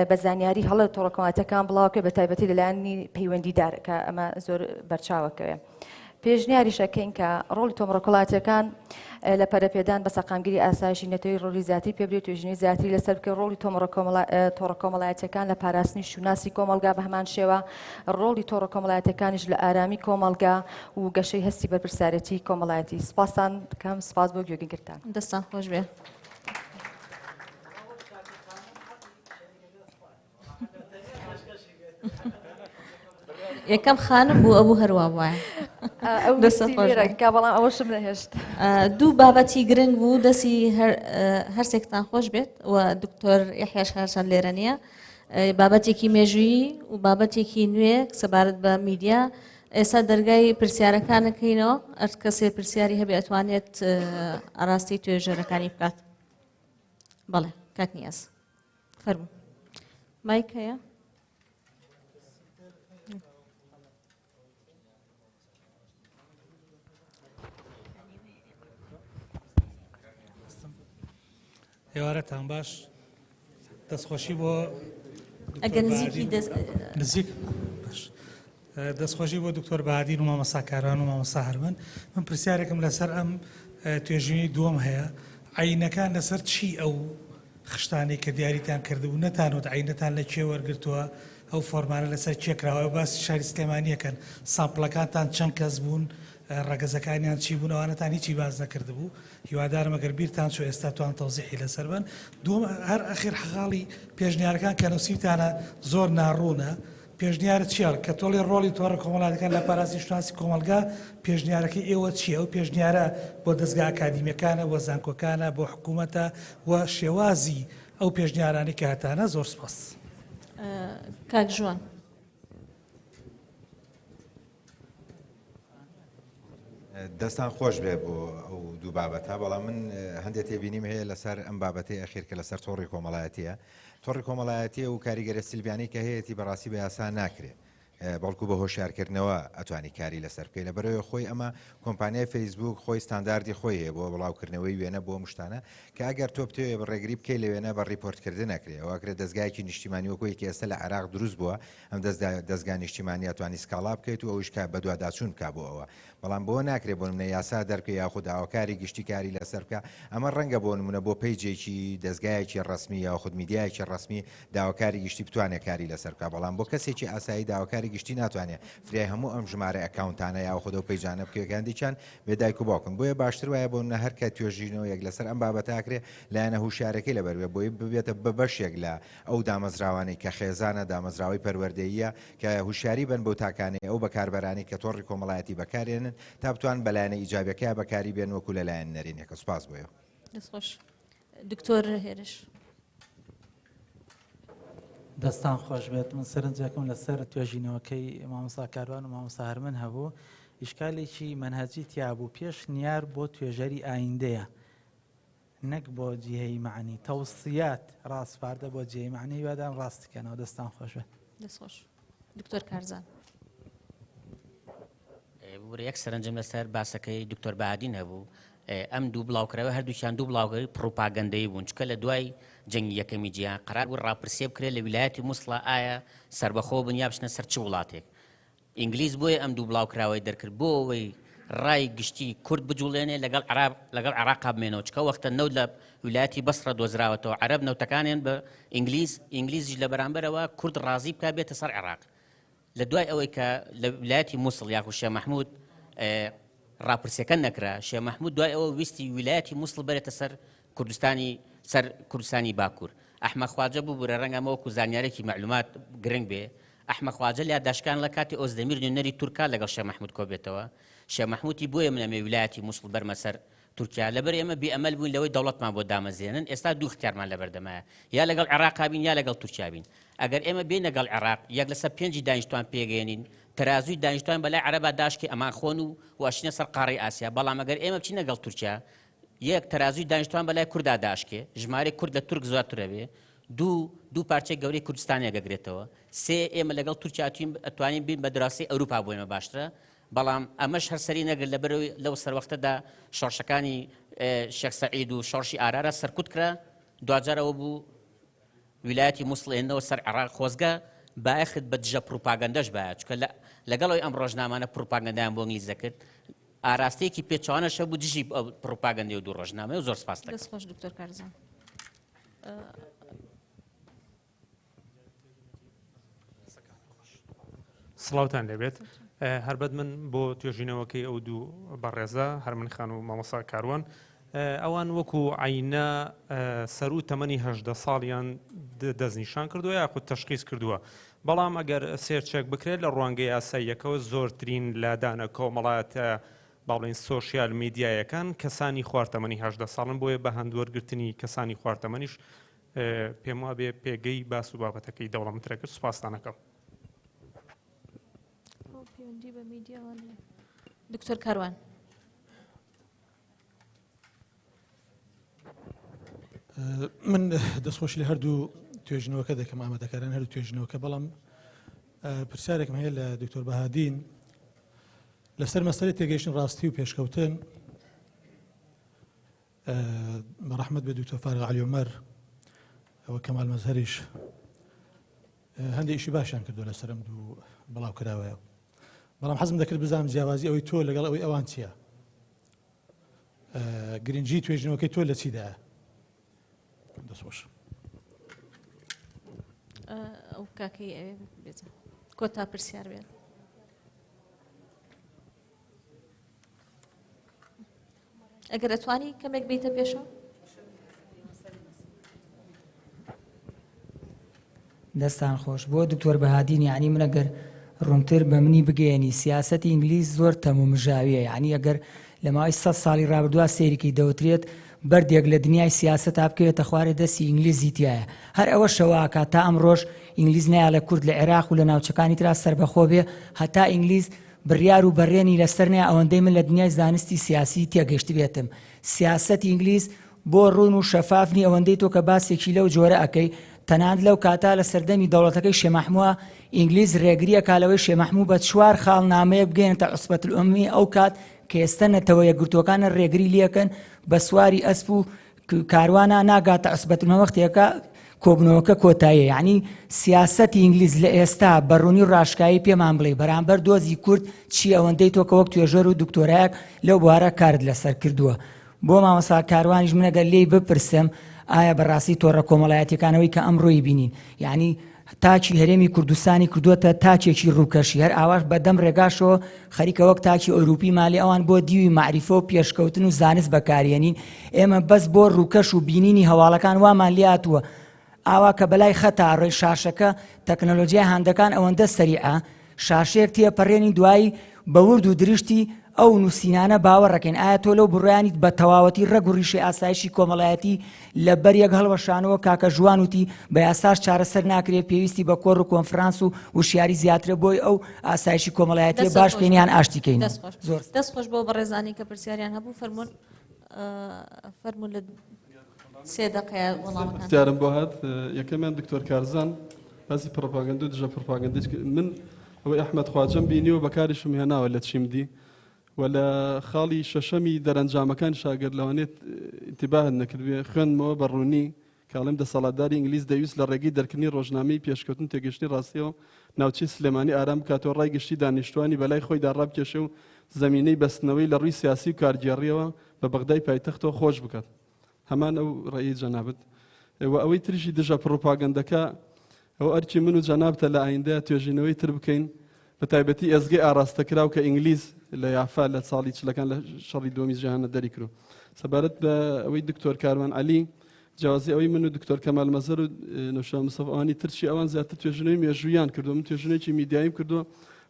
بە زانیاری هەڵە تۆڕە کۆمەڵایەتەکان بڵاوکرێت بە تایبەتی لەلایەنی پەیوەندیدار کە ئەمە زۆر بەرچاوەکەوێ. پێشنیاری شەکەین کە ڕۆڵی تۆمڕە کۆمەڵایەتیەکان لە پەرەپێدان بە سەقامگیری ئاسایشی نەتەوەی ڕۆڵی زیاتری پێبرێت توێژینەی زیاتری لەسەر بکە ڕۆڵی تۆڕە کۆمەڵایەتیەکان لە پاراستنی شوناسی کۆمەلگا بە هەمان شێوە ڕۆڵی تۆڕە کۆمەڵایەتیەکانیش لە ئارامی کۆمەلگا و گەشەی هەستی بەرپرسارەتی کۆمەڵایەتی. سپاسان دەکەم سپاس بۆ گوێگرتان. دەستان خۆش بێ. یەکەم خانم بوو ئەوە هەروە وایە بەڵام ئەوەشم نەهێشت. دوو بابەتی گرنگ بوو دەستی هەرسێکتان خۆش بێت و دکتۆر یحیاش هاشان لێرە نییە بابەتێکی مێژویی و بابەتێکی نوێ سەبارەت بە میدیا ئێستا دەرگای پرسیارەکانەکەینەوە ئەر کەسێ پرسیاری هەبێ ئەتوانێت ئاراستی توێژەرەکانی بکات. بەڵێ کاک نیاز فەرموو مایک هەیە؟ هێوارەتان باش دەستخۆشی بۆ ئەگەر نزیک دەستخۆشی بۆ دکتۆر بەهادین و مامەساکاران و مامەسا هەرمەن. من پرسیارێکم لەسەر ئەم توێژینی دووەم هەیە عینەکان لەسەر چی ئەو خشتانەی کە دیاریتان کردبوو نەتانوت عینەتان لە کێ وەرگرتووە ئەو فۆرمانە لەسەر چێکراوە باسی شاری سلێمانیەکەن سامپڵەکانتان چەند کەس بوون ڕەگەزەکانیان چی بوون ئەوانەتان هیچی باز نەکردبوو هیوادارم ئەگەر بیرتان چۆ ئێستا توان تەوزیحی لەسەر بن. دووەم هەر ئەخیر حەقاڵی پێشنیارەکان کە نووسیتانە زۆر ناڕوونە پێشنیارت چیە کە تۆڵی ڕۆڵی تۆڕە کۆمەڵایەتەکان لە پاراسی شناسی کۆمەلگا پێشنیارەکەی ئێوە چیە؟ ئەو پێشنیارە بۆ دەستگا ئاکادیمیەکانە بۆ زانکۆکانە بۆ حکوومەتە و شێوازی ئەو پێشنیارانی کە هاتانە زۆر سپاس. کاک ژوان دەستان خۆش بێ بۆ ئەو دوو بابەتە بەڵام من هەندێک تێبینیم هەیە لەسەر ئەم بابەتی ئەخیر کە لەسەر تۆڕی کۆمەڵایەتیە تۆڕی کۆمەڵایەتیە و کاریگەرە سیلڤیانەی کە هەیەی بەڕاستی بە یاسا ناکرێت بەڵکو بە هۆشیارکردنەوە ئەتوانی کاری لەسەر بکەی لەبەرەوەی خۆی ئەمە کۆمپانیای فەیسبوک خۆی ستانداردی خۆی هەیە بۆ بڵاوکردنەوەی وێنە بۆ مشتانە کە ئەگەر تۆ بتوێ بڕێگری بکەی لە وێنە بە ڕیپۆرتکردن نەکرێ ئەوەکرێت دەستگایکی نیشتیمانی وەکوی کە ئێستا لە عێراق دروست بووە ئەم دەستگا نیشتیمانی ئەتوانی سکاڵا بکەیت و ئەویش بە دوواداچوون بکا بۆ ئەوە بەڵام بۆ ناکرێت بۆ نمونە یاسا دەرکە یاخود داواکاری گشتی کاری لەسەر بکە ئەمە ڕەنگە بۆ نمونە بۆ پەیجێکی دەستگایەکی ڕسمی یاخود میدیایکی ڕسمی داواکاری گشتی بتوانێت کاری لەسەر بکە بەڵام بۆ کەسێکی ئاسایی داواکاری گشتی ناتوانێت فریای هەموو ئەم ژمارە ئەکاونتانە یاخود و پەیجانە بکەوێکاندی چەند بێدایک و باوکن بۆیە باشتر وایە بۆ هەر کە توێژینەوە یەک لەسەر ئەم بابەتاکرێ لایەنە هوشیارەکەی لەبەروێ بۆی ببێتە بەشێک لە ئەو دامەزراوانەی کە خێزانە دامەزراوی پەروەردەییە کە هوشیاری بن بۆ تاکانەی ئەو بەکاربەرانی کە تۆڕی کۆمەڵایەتی بەکارێنن تا بتوان بەلایەنە ئیجابیەکە بەکاری بێن وەکو لەلایەن نەرینەکە سوپاس بۆیە دەستخۆش دکتۆر هێرش دەستان خۆش بێت من سەرنجەکەم لەسەر توێژینەوەکەی مامۆستا کاروان و مامۆستا هەرمەن هەبوو ئیشکالێکی مەنهەجی تیا بوو پێش نیار بۆ توێژەری ئایندەیە نەک بۆ جیهەی معنی تەوسیات ڕاستپاردە بۆ جێی معنی وادام ڕاستیکەنەوە دەستان خۆش بێت دەستخۆش دکتۆر کارزان یەک سەرنجم لەسەر باسەکەی دکتۆر بەهادین هەبوو ئەم دوو بڵاوکرەوە هەردووچیان دوو بڵاوگەری پڕۆپاگەندەیی بوون چکە لە دوای جەنگی یەکەمی جیهان قەرار بوو ڕاپرسێ بکرێت لە ویلایەتی مووسڵە ئایا سربەخۆ بن یا بچنە سەر چ وڵاتێک ئینگلیز بۆیە ئەم دوو بڵاوکراوەی دەرکرد بۆ ئەوەی ڕای گشتی کورد بجوڵێنێ لەگەڵ عێراقا بمێنەوە چکە وەختە نەوت لە ویلایەتی بەسڕە دۆزراوەتەوە عەرەب نەوتەکانیان بە ئینگلیزیش لە بەرامبەرەوە کورد ڕازی بکە بێتە سەر عێراق لە دوای ئەوەی کە لە ویلایەتی مووسڵ یاخو شێخ مەحموود ڕاپرسەکە نەکرا شێخ مەحموود دوای ئەوە ویستی ویلایەتی مووسڵ بێتە سەر کوردستانی باکوور ئەحمەد خواجە بوو بوورە ڕەنگە وەکو زانیارێکی معلومات گرنگ بێ ئەحمەد خواجە لە یادداشتەکان لە کاتی ئۆزدەمیر نوێنەری تورکا لەگەڵ شێخ مەحموود کۆبێتەوە شێخ مەحموودی بۆیە منەمێ ویلایەتی مووسڵ بەرمە سەر تورکیا لەبەر ئێمە بێئەمەل بووین لەوەی دەوڵەتمان بۆ دامەزێنن ئێستا دوو اختیارمان لەبەردەمایە یا لەگەڵ عێراقا بین یا لەگەڵ تورکیا بین ئەگەر ئێمە بین لەگەڵ عێراق یەک لەسەر پێنجی دانیشتوان پێگەێنین تەرازوی دانیشتوان بەلای عەرەبا داشکی ئەمان خۆن و واشینە سەر قاڕی ئاسیا بەڵام ئەگەر ئێمە بچین لەگەڵ تورکیا یەک تەرازوی دانیشتوان بەلای کووردا داشکێ ژمارەی کورد لە تورک زیاترە بێ دوو پارچەی گەورەی کوردستانی ئەگەگرێتەوە سێ ئێمە لەگەڵ تورکیا ئەتوانین بین بە دراسی ئەوروپا بۆ ئێمە باشترە بەڵام ئەمەش هەرسەری نەگرت لەبەرەوەی لەو سەروەختەدا شۆڕشەکانی شێخ سەعید و شۆڕشی ئارارە سەرکوت کرا دوجارەوە بوو ویلایەتی مووسڵ هێنەوە سەر عێراق خۆزگە باەخت بە دژە پروپاگەندەش باە چکە لەگەڵەوەی ئەم ڕۆژنامانە پروپاگەندایان بۆ ئینگلیز دەکرد ئاراستەیەکی پێچوانەشە بوو دژی پروپاگەندەی و دوو ڕۆژنامە و زۆر سپاس دەکەم دەستخۆش دکتۆر کارزان سڵاوتان لێبێت هەربەت من بۆ توێژینەوەکەی ئەو دوو بەڕێزە هەرمەن خان و مامۆستا کاروان ئەوان وەکو عینە سەر و تەمەنی 18 ساڵیان دەستنیشان کردووە یاخود تەشخیص کردووە بەڵام ئەگەر سێرچێک بکرێت لە ڕوانگەی یاساییەکەوە زۆرترین لادانە کۆمەڵایەتە باڵێن سۆشیال میدیایەکان کەسانی خواردتەمەنی 18 ساڵن بۆیە بە هەندوەرگرتنی کەسانی خواردتەمەنیش پێم وابێ پێگەی باس و بابەتەکەی دەوڵەمەندرە کرد سوپاسدانەکەم دکتۆر کاروان من دەستخۆشی لە هەردوو توێژنەوەکە دەکەم ئامادەکاران هەردوو توێژنەوەکە بەڵام پرسیارێکم هەیە لە دکتۆر بەهادین لەسەر مەسەلەی تێگەیشتن ڕاستی و پێشکەوتن بەڕەحمەت بێ دکتۆر فارغ عەلی عومەر ئەوە کەمال مەزهەریش هەندێک ئیشی باشیان کردو لەسەر ئەم دوو بڵاوکراوەیە بەڵام حەزم دەکرد بزانم جیاوازی ئەوەی تۆ لەگەڵ ئەوەی ئەوان چییە گرنگی توێژنەوەکەی تۆ لە چیدایە دەستخۆش ئەو کاکەی ئەوێ بێت کۆتا پرسیار بێت ئەگەر ئەتوانی کەمێک بیتە پێشەوە دەستان خۆش بۆ دکتۆر بەهادین یعنی من ئەگەر ڕوونتر بە منی بگەێنی سیاسەتی ئینگلیز زۆر تەمومژاویە یعنی ئەگەر لە ماوەی 100 ساڵی ڕابردووە سێریکی دەوترێت بەردێک لە دنیای سیاسەت بکەوێتە خوارێ دەستی ئینگلیزی تایە هەر ئەوە شەواکە تا ئەم ڕۆژ ئینگلیز نایە لە کورد لە عێراق و لە ناوچەکانی ترا سەربەخۆ بێ هەتا ئینگلیز بڕیار و بەڕێنی لەسەر نیە ئەوەندەی من لە دنیای زانستی سیاسی تێگەشت بێتم سیاسەتی ئینگلیز بۆ ڕوون و شەفافنی ئەوەندەی تۆ کە باسێکی لەو جۆرە ئەەکەی تەنانەت لەو کاتا لە سەردەمی دەوڵەتەکەی شێمەحمووە ئینگلیز ڕێگریە کالەوەی شێمەحموو بە 4 خاڵ نامەیە بگەێنێتە عوسبەت العومی ئەو کات کە ئێستا نەتەوە یەکگرتوەکانە ڕێگری لەکەن بە سواری ئەسپ و کاروانە ناگاتە عوسبەت وەختێکە کۆبنەوەکە کۆتاییە یعنی سیاسەتی ئینگلیز لە ئێستا بەڕوونی ڕاشکایی پێمان بڵێ بەرامبەر دۆزی کورد چی ئەوەندەی تۆ کە وەک توێژەر و دکتۆرایەک لەو بوارە کارت لەسەر کردووە بۆ مامۆستا کاروانیش منەگەر لێی بپرسم ئایا بەڕاستی تۆڕە کۆمەڵایەتیەکانەوەی کە ئەمڕۆی بینین یعنی تاچی هەرێمی کوردستانی کردووەتە تاچێکی ڕووکەشی هەر ئاواش بەدەم ڕێگاشەوە خەریکە وەک تاچی ئەوروپی مالی ئەوان بۆ دیوی معریفە و پێشکەوتن و زانست بەکارێنین ئێمە بەس بۆ ڕووکەش و بینینی هەواڵەکان وامان لاتووە ئاوا کە بەلای خەتا ڕێی شاشەکە تەکنەلۆژیای هەندەکان ئەوەندە سەریعە شاشەیەک تێپەڕێنی دوایی بە ورد و دریشتی ئەو نووسینانە باوەڕەکەین ئایا تۆ لەو بڕیانیت بە تەواوەتی ڕەگ و ڕیشەی ئاسایشی کۆمەڵایەتی لە بەریەک هەڵوەشانەوە کاکە ژوانوتی بە یاساش چارەسەر ناکرێت پێویستی بە کۆڕ و کۆنفرانس و وشیاری زیاترە بۆی ئەو ئاسایشی کۆمەڵایەتی باش پێیان ئاشتیکەین زۆر دەستخۆش بۆ بەڕێزانی کە پرسیاریان هەبوو فەرمون لە 3 دقیقە وەڵامەکان اختیارم بۆ هات یەکەمیان دکتۆر کارزان باسی پڕۆپاگەندە و دژە پڕۆپاگەندەی من ئەوەی ئەحمەد خواجەم بینیوە بەکاریشم هێناوە لە چیمدی و لە خاڵی شەشەمی دەرەنجامەکان شاگرد لەوانێت ئینتیباهت نەکردوێ خوێنمەوە بەڕوونی کاڵم دەسەڵاتداری ئینگلیز دەویست لە ڕێگەی دەرکردنی ڕۆژنامەی پێشکەوتن تێگەشتنی ڕاستیەوە ناوچەی سلێمانی ئارام بکاتەوە ڕای گشتی دانیشتوانی بەلای خۆیدا ڕابکێشە و زەمینەی بەستنەوەی لە ڕووی سیاسی و کارگێڕیەوە بە بەغدای پایتەختەوە خۆش بکات هەمان ئەو ڕێی جەنابەت و ئەوەی تریشی دژە پڕۆپاگەندەکە ئەو ئەرکی من و جەنابتە لە ئایندەیە توێژینەوەی تر بکەین بە تایبەتی ئێزگەی ئاراستەکراو کە ئینگلیز لە یافا لە ساڵی چلەکان لە شەڕی دووەمی جیهانە دەری کرد سەبارەت بە ئەوەی دکتۆر کاروان عەلی جیاوازی ئەوەی من و دکتۆر کەمال مەزەر و نەوشەڵ مستەفا ئەوانی ترچی ئەوان زیاتر توێژینەوەی مێژوویان کردووە من توێژینەوەی میدیاییم کردووە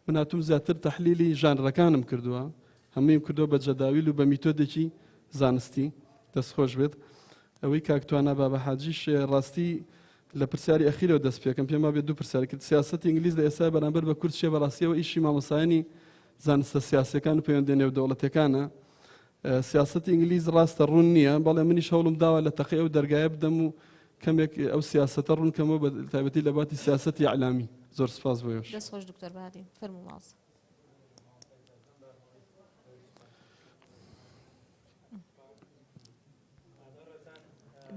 من هاتووم زیاتر تەحلیلی ژانرەکانم کردووە هەموویم کردووە بە جەداویل و بە میتۆدێکی زانستی دەستخۆش بێت ئەوەی کاکتوانە بابە حاجیش ڕاستی لە پرسیاری ئەخیرەوە دەست پێکەم پێم وابێت دوو پرسیاری کرد سیاسەتی ئینگلیز لە ئێستا بەرامبەر بە کورد شێ بەڕاستیەوە ئیشی مامۆسایانی زانستە سیاسەکان و پەیوەندی نێودەوڵەتیەکانە سیاسەتی ئینگلیز ڕاستە ڕوون نییە بەڵێ منیش هەوڵم داوە لە تەقی ئەو دەرگایە بدەم و کەمێک ئەو سیاسەتە ڕوونکەمەوە بە تایبەتی لە باتی سیاسەتی ئەعلامی زۆر سپاس بۆیەش دەستخۆش دکتۆر بەهادین فەرموو ماڵ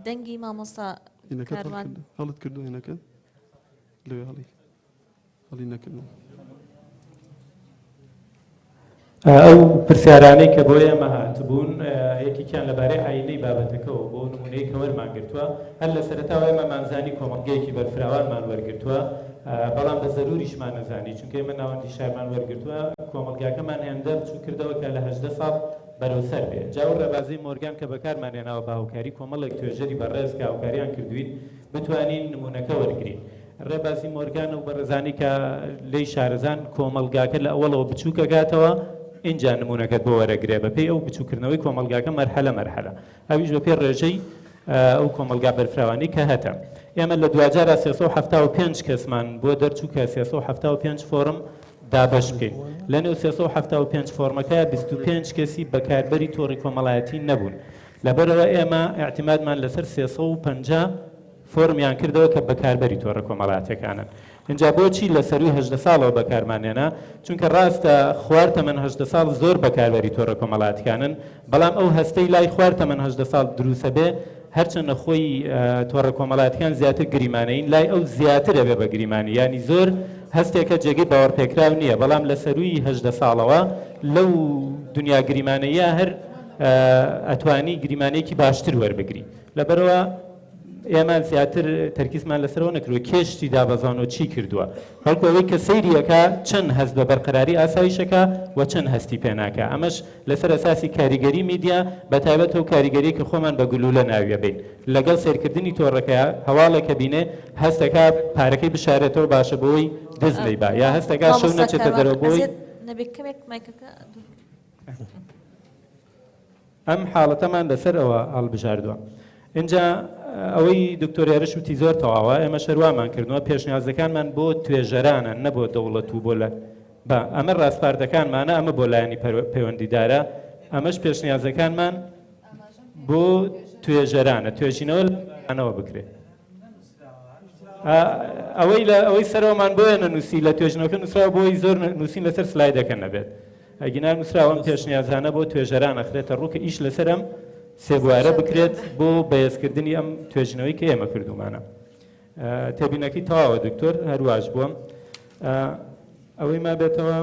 دەنگی مامۆستا کاروان هەڵت کردو هێنەکە لەوێ هەڵی نەکردن ئەو پرسیارانەی کە بۆ ئێمە هاتبوون یەکێکیان لەبارەی ئاینەی بابەتەکەەوە بۆ نمونەی کە وەرمان گرتووە هەر لە سەرەتاوە ئێمە مانزانی کۆمەڵگەیەکی بەرفراوانمان وەرگرتووە بەڵام بە زەروریشمان نەزانی چونکە ئێمە ناوەندی شارمان وەرگرتووە کۆمەڵگاکەمان هێندە بچوو کردەوە کە لە 18 ساڵ بەرەوسەر بێ جاو ڕێبازی مۆرگان کە بەکارمان هێناوە بە هاوکاری کۆمەڵێک توێژەری بەڕێز کە هاوکاریان کردوین بتوانین نمونەکە وەرگین ڕێبازی مۆرگان و بەڕێزانی کە لەی شارەزان کۆمەڵگاکە لە ئەوڵەوە بچووکەکاتەوە اینجا نمونەکەت بۆ وەرەگرێ بە پێی ئەو بچووکردنەوەی کۆمەلگاکە مەرحەلە مەرحەلە ئەویش بە پێی ڕێژەی ئەو کۆمەلگا بەرفراوانی کە هەتە ئێمە لە دوجارە 375 کەسمان بۆ دەرچوو کە 375 فۆرم دابەش بکەین لە نێو 375 فۆرمەکە 25 کەسی بەکاربەری تۆڕی کۆمەڵایەتی نەبوون لەبەرەوە ئێمە اعتیمادمان لەسەر 350 فۆرمیان کردەوە کە بەکاربەری تۆڕە کۆمەڵایەتەکانن اینجا بۆچی لە سەروی 18 ساڵەوە بەکارمانێنە چونکە ڕاستە خوار تەمەن 18 ساڵ زۆر بەکاربەری تۆڕە کۆمەڵایەتیەکانن بەڵام ئەو هەستەی لای خوار تەمەن 18 ساڵ دروستە بێ هەرچەندە خۆی تۆڕە کۆمەڵایەتیەکان زیاتر گریمانەین لای ئەو زیاتر دەبێ بە گریمانی ینی زۆر هەستێکە جێگەی باوەڕپێکراو نییە بەڵام لە سەروی 18 ساڵەوە لەو دنیا گریمانەیە هەر ئەتوانی گریمانەیەکی باشتر وەربگری لەبەرەوە ئێمە زیاتر تەرکیزمان لەسەرەوە نەکردووە کێشتی دابەزانەوە چی کردووە بەڵکو ئەوەی کە سەیریەکە چەند هەست بە بەرقەراری ئاسایشەکە و چەند هەستی پێناکە ئەمەش لەسەر ئەساسی کاریگەری میدیا بەتایبەت ئەو کاریگەری کە خۆمان بە گلولە ناویە بین لەگەڵ سیرکردنی تۆڕەکە هەواڵێکە بینێ هەستەکە پارەکەی بشارێتەوە باشە بۆی دەستنەی با یا هەستەکە شەو نەچێتە دەرەوە بۆی ئەم حاڵەتەمان لەسەر ئەوە هەڵبژاردووە اینجا ئەوەی دکتۆریارش وتی زۆر تەواوە ئێمە شەروامان کردنەوە پێشنیازەکانمان بۆ توێژەرانە نەبۆ دەوڵەت و بۆ لە بە ئەمە ڕاستپاردەکانمانە ئەمە بۆ لایەنی پەیوەندیدارە ئەمەش پێشنیازەکانمان بۆ توێژەرانە توێژینەوە بکرێت ئەوەی سەرەوەمان بۆیە نەنووسی لە توێژنەوەکە نووسراوە بۆی زۆر نووسین لەسەر سلایدەکە نەبێت ئەگینا نووسراوەم پێشنیازانە بۆ توێژەران ئەخرێتە ڕووکە ئیش لەسەرم سێ بوارە بکرێت بۆ بەهێزکردنی ئەم توێژنەوەی کە ئێمە کردومانە تێبینەکەی تەواوە دکتۆر هەرواش بووم ئەوەی ما بێتەوە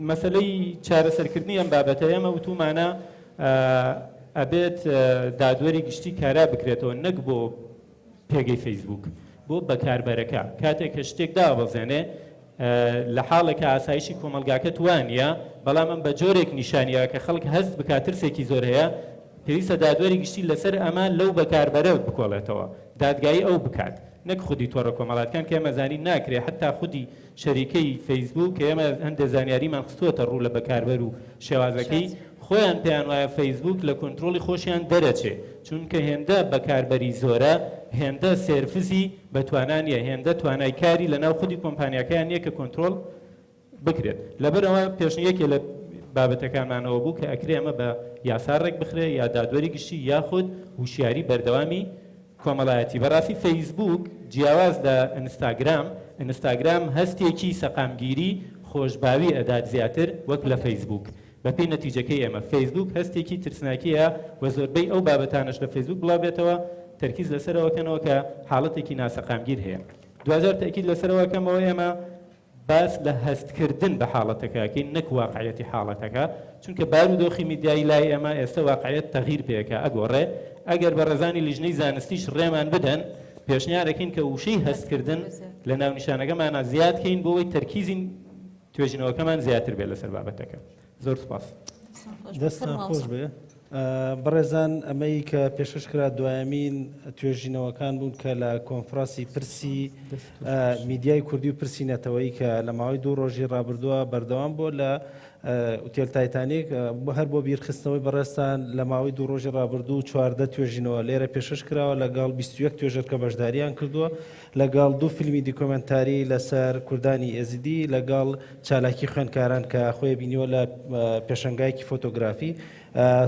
مەسلەی چارەسەرکردنی ئەم بابەتە ئێمە وتومانە ئەبێت دادوەری گشتی کارا بکرێتەوە نەک بۆ پێگەی فەیسبوک بۆ بەکاربەرەکە کاتێک کە شتێک دابەزێنێ لە حاڵێکە ئاسایشی کۆمەلگاکە توانیە بەڵام ئەم بە جۆرێک نیشانیە کە خەڵک هەست بکات ترسێکی زۆر هەیە پێویستە دادوەری گشتی لەسەر ئەمان لەو بەکاربەرە بکۆڵێتەوە دادگایی ئەو بکات نەک خودی تۆڕە کۆمەڵاتەکان کە ئێمە زانی ناکرێ حتا خودی شەریکەی فەیسبوک کە ئێمە هەندێک زانیاریمان خستووەتە ڕوو لە بەکاربەر و شێوازەکەی خۆیان پێیان وایە فەیسبوک لە کۆنتترۆلی خۆشیان دەرەچێ چونکە هێندە بەکاربەری زۆرە هێندە سێرفزی بەتوانانیە هێندە توانای کاری لە ناو خودی کۆمپانیەکەیان نییە کە کۆنتترۆل بکرێت لەبەرەوە پێشنیەکێ لە بابەتەکانمانەوە بوو کە ئەکرێ ئەمە بە یاسا ڕێک بخرێ یا دادوەری گشتی یاخود وشیاری بەردەوامی کۆمەڵایەتی بەڕاستی فەیسبوک جیاواز لە ئینستاگرام هەستێکی سەقامگیری خۆشباوی ئەدات زیاتر وەک لە فەیسبوک بەپێی نەتیجەکەی ئێمە فەیسبوک هەستێکی ترسناکیە و زۆربەی ئەو بابەتانش لە فەیسبوک بڵاوێتەوە تەرکیز لەسەرەوەکەنەوە کە حاڵەتێکی ناسەقامگیر هەیە دوجار تەکید لەسەرەوەکەمەوە ئێمە باس لە هەستکردن بە حاڵەتەکەکەین نەک واقعەتی حاڵەتەکە چونکە بارودۆخی میدیایی لای ئێمە ئێستا واقعەت تەغیر پێەکە ئەگۆڕێ ئەگەر بە ڕێزانی لیژنەی زانستیش ڕێمان بدەن پێشنیارەکەین کە وشەی هەستکردن لە ناونیشانەکەمانە زیادکەین بۆەوەی تەرکیزی توێژینەوەکەمان زیاتر بێت لەسەر بابەتەکە زۆر سپاس دەستان خۆش بێ بەڕێزان ئەمەی کە پێشش کرا دوایەمین توێژینەوەکان بوون کە لە کۆنفراسی پرسی میدیای کوردی و پرسی نەتەوەی کە لە ماوەی 2 ڕۆژی ڕابردووە بەردەوام بۆ لە ئوتێل تایتانیک هەر بۆ بیرخستنەوەی بەڕێستان لە ماوەی 2 ڕۆژی ڕابردوو 14 توێژینەوە لێرە پێشش کراوە لەگەڵ 21 توێژەر کە بەشداریان کردووە لەگەڵ 2 فیلمی دیکۆمنتاری لەسەر کوردانی ئێزیدی لەگەڵ چالاکی خوێندکاران کە خۆی بینیوە لە پێشەنگایەکی فۆتۆگرافی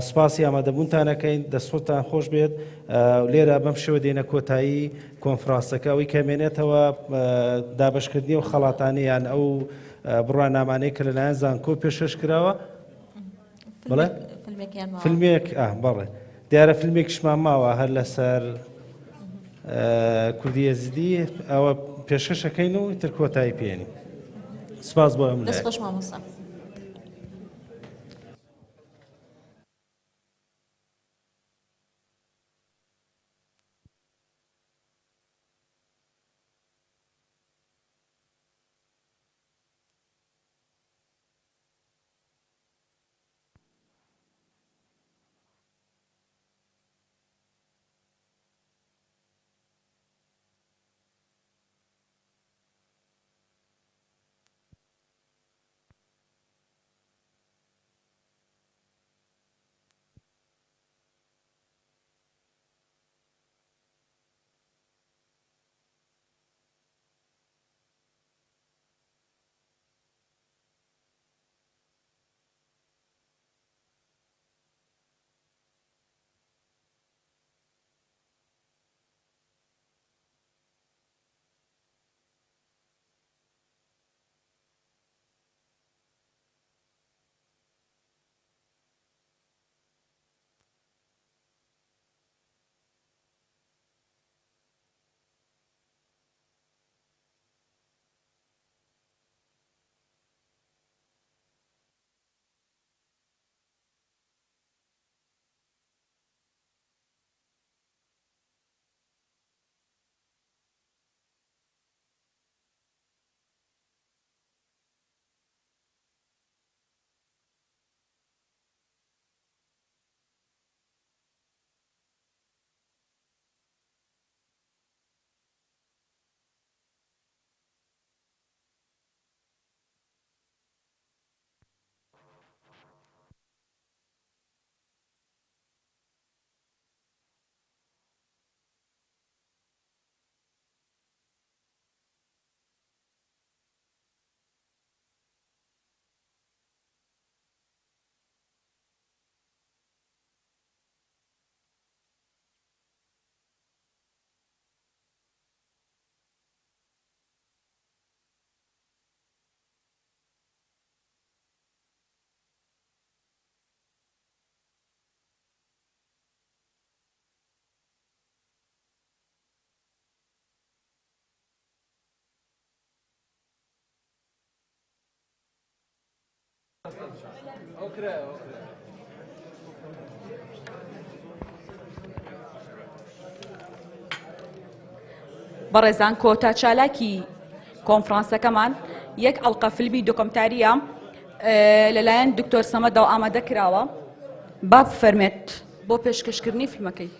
سپاسی ئامادەبوونتانەکەین دەستخۆتان خۆش بێت لێرە بەم شێوە دێنە کۆتایی کۆنفرانسەکە ئەوەی کەمێنێتەوە دابشکردنی و خەڵاتانیان ئەو بڕوانامانەی کە لەلایەن زانکۆ پێشەش کراوە بڵێ فیلمێک بەڵێ دیارە فیلمێکشمان ماوە هەر لەسەر کوردی ئێزیدی ئەوە پێشەشەکەین و تر کۆتایی پێێنی سپاس بۆ ئەم دەست خۆش مامۆستا بەڕێزان کۆتا چالاکی کۆنفرانسەکەمان یەک ئەڵقە فیلمی دۆکۆمتاریە لەلایەن دکتۆر سەمەدەوە ئامادە کراوە با فەرمێت بۆ پێشکەشکردنی فیلمەکەی.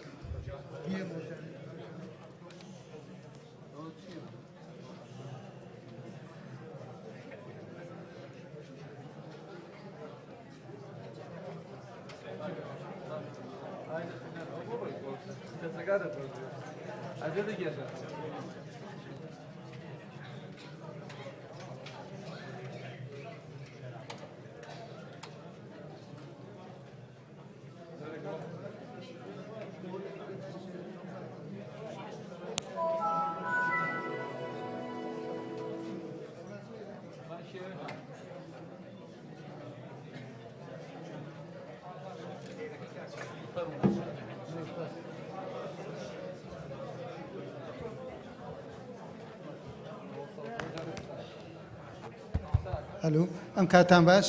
هەلو ئەم کاتان باش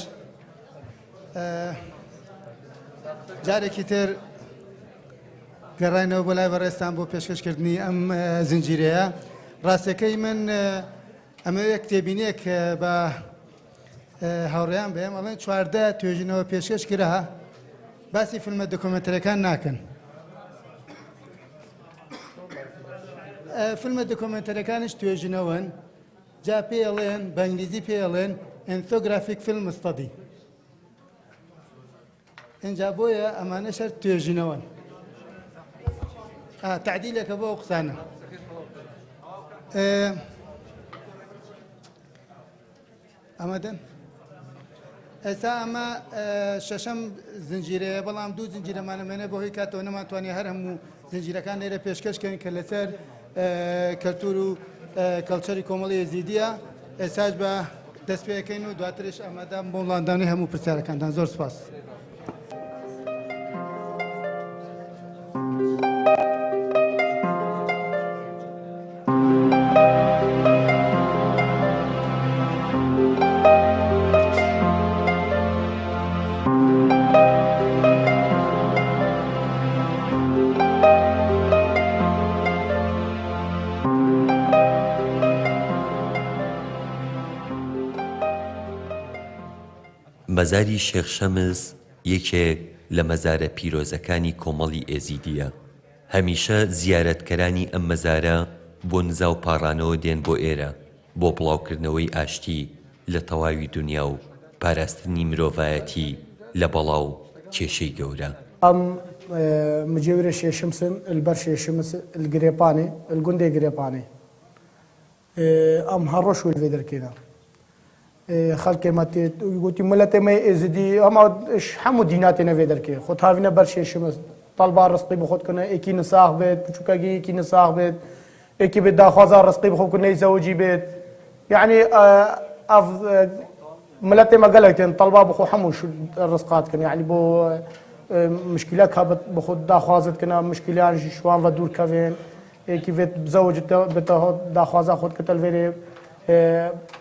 جارێکی تر گەڕاینەوە بۆ لای بەڕێستان بۆ پێشکەشکردنی ئەم زنجیرەیە. ڕاستەکەی من ئەمە یەک تێبینێک بە هاوڕێیان بێم ئەڵێن 14 توێژینەوە پێشکەش کرا باسی فیلمە دۆکۆمنتەرەکان ناکەن. فیلمە دۆکۆمنتەرەکانش توێژینەوەن جا پێڵێن بە ئینگلیزی پێڵێن ئینفۆگرافیک فیلم ستەدی. اینجا بۆیە ئەمانە شەر توێژینەوەن. تعدیلێکە بۆ ئەو قسانە. ئەمەدەن ئێستا ئەمە شەشەم زنجیرەیە بەڵام دوو زنجیرەمانەمێنە بۆ هۆی کاتەوە نەماتوانێ هەر هەموو زنجیرەکان لێرە پێشکەشکەین کە لەسەر کەلتور و کەڵچەری کۆمەڵی یەزیدیە. ئێستاش بە دەست پێەکەین و دواترش ئەمەدام بۆ وڵاندانی هەموو پرسیارەکانتان زۆر سپاس. مەزاری شێخ شەمس یەکێک لە مەزارە پیرۆزەکانی کۆمەڵی ئێزیدیە. هەمیشە زیارەتکەرانی ئەم مەزارە بۆ نزا و پاڕانەوە دێن بۆ ئێرە بۆ بڵاوکردنەوەی ئاشتی لە تەواوی دنیا و پاراستنی مرۆڤایەتی لە بەڵاو کێشەی گەورە. ئەم مجێورە شێشمسن البەر شێشمس الگرێپانێ الگوندێ گرێپانێ ئەم هەڕۆژ وێ دەرکێنە خەڵکێ مەتێت گوتی ملەتێ مە ئێزدی ئەمە هەموو دیناتێ نەوێ دەرکێ خۆ هاوینە بەر شێشمس طالبا ڕستقی بخۆتکردنە ئێکی نساخ بێت بچووکەگی ئێکی نساخ بێت ئێکی بێت داخوازا ڕستقی بخۆکردنەی زەوجی بێت یعنی ملەتێ مەگەلێتێن طالبا بخۆ هەموو ڕستقاتکردن یعنی بۆ مشکلە کابت بخۆ داخوازتکردن مشکلیان شوان بە دوورکەوێن ئێکی بێت زەوجت بێتە داخوازا خۆتکردە لێرێ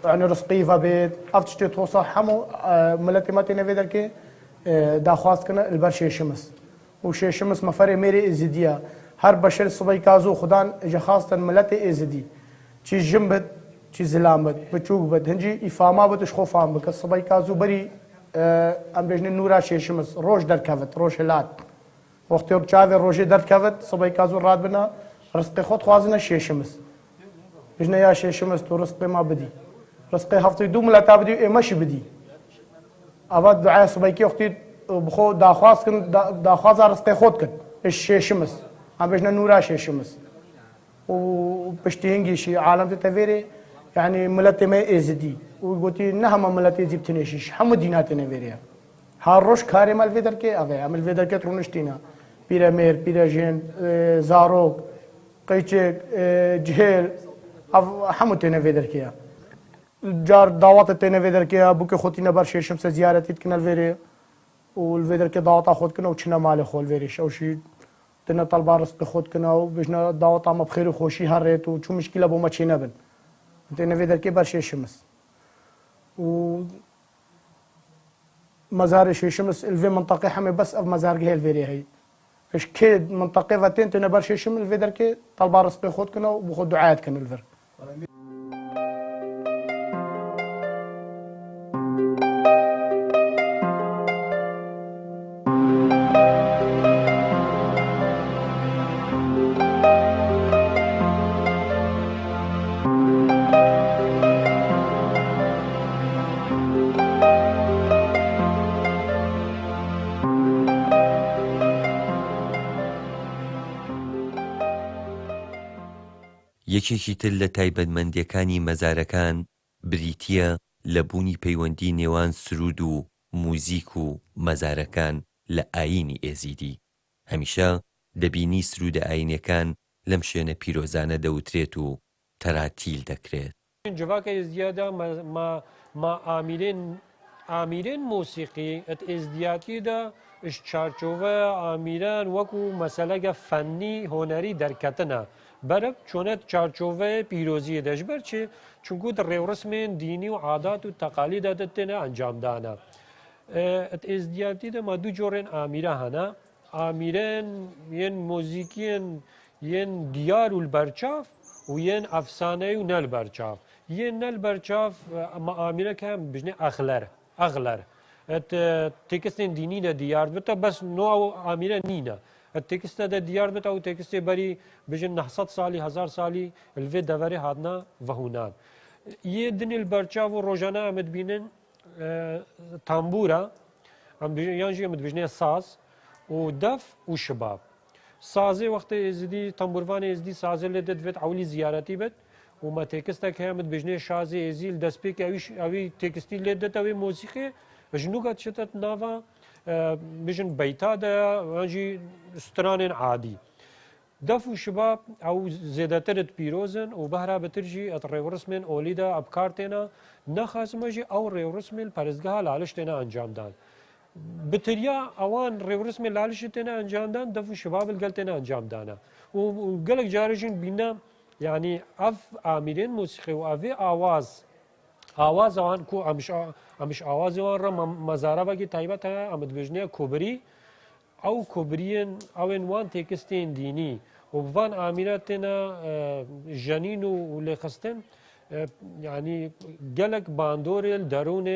يعني رزقي فبيت أفتش توصل حمو ملتي ما تنفذ ذلك داخواست كنا البرشة شمس وشيء شمس مفرق ميري إزديا هر بشر صبي كازو خدان إجا خاصة ملتي إزدي شيء جنبت شيء زلامت بتشوف بد هنجي إفهامه بتش خوفام بك الصبي كازو بري أم بيجن نورا شيء شمس روش در كفت روش هلات وقت يوم شاف روش در كفت صبي كازو راد بنا رزق خود خوازنا شيء شمس بجنا يا شيء شمس تو رزقي ما بدي رزقي هفتي دوم لا تابدي إيه ماشي بدي أبد دعاء صبيكي أختي بخو داخواز كن داخواز رزقي خود كن الشيء شمس عم بجنا نورا شيء شمس وبشتينجي شيء عالم تتفيري يعني ملتي ما إزدي وقلتي نهم ملتي زبتنيشش حمد ديناتي نفيريا هالروش كاري مال فيدر كي أبي عمل فيدر كي ترونشتينا بيرامير بيراجين زاروك قيتشك جهيل حمو تنفي دركيا جار دعوات تنفي دركيا بوك خوتينا برشة شمس زيارتي تكنا الفيري والفيدر كي دعوات أخذ كنا وشنا مالي خو الفيريش أو شيء تنا طلبا رزق خود كنا وبجنا دعوات عم بخير وخوشي هريت وشو مشكلة بو ما تشينا بن تنفي دركي برشة شمس و مزار شيشمس الفي منطقة حمي بس أف مزار جهل فيري هي إيش كيد منطقة فتين تنبر شيشم الفي دركي طلبا رزقي خود كنا وبخود دعايات كنا الفر یەکێکی تر لە تایبەتمەندیەکانی مەزارەکان بریتیە لە بوونی پەیوەندی نێوان سرود و موزیک و مەزارەکان لە ئایینی ئێزیدی. هەمیشە دەبینی سرودە ئاینەکان لەم شوێنە پیرۆزانە دەوترێت و تەراتیل دەکرێت. جواکە ئێزدیادا ما ئامرên موسیقی ئێزدیاتیدا چارچۆڤە ئامیران وەکو مەسەلەگە فەنی هۆنەری دەرکەتنە بەرەب چۆنێت چارچۆڤەیە پیرۆزیە دەژبەر چێ چونکو ڕێوڕسمێن دینی و عادات و تەقالیدا دەتێنە ئەنجامدانە. ئێزدیاتیدا ما دوو جۆرێن ئامیرە هەنا ئامیرێن یەن مۆزیکیên یەن دیار و بەرچاف و یەن ئەفسانەی و نەل بەرچاف یەن نەل بەرچاف ئامیرەکە بژنێ ئەغلەر تێکستên dînî de diyar bite bes no amîre nîne tekiste de diyar bite ew tekistê berî bijin 900 salî 1000 salî li vê deverê hatine vehûnan. Yê dinê li berçav û rojane em dibînin tambûra yan jî em dibijne saz û def û şibab. Sazê wextê êzidî tambûrvanê êzidî sazê lê de divêt ewlî ziyaretî bit û me tekistek heye em dibijne şazê êzî li destpêkê ewî tekistî lê dit ew ê mûsîqê جنوبا تشتت نافا بجن بيتا دا وانجي سترانين عادي دفو شباب او زيادترت بيروزن وبهرا بترجي الريورسمن اوليدا ابكارتنا نخاس مجي او ريورسمن پرزگاه لالشتنا انجام دان بتريا اوان ريورسمن لالشتنا انجام دان دفو شباب القلتنا انجام دانا وقلق جارجين بينا يعني اف اميرين موسيقي وافي آواز آن کو امش آواز آن را مزاره بگی تایبت ها امد بجنه کبری او کبریان او وان تکستین دینی و وان آمیراتنا جنین و لخستن يعني جلك باندورل درون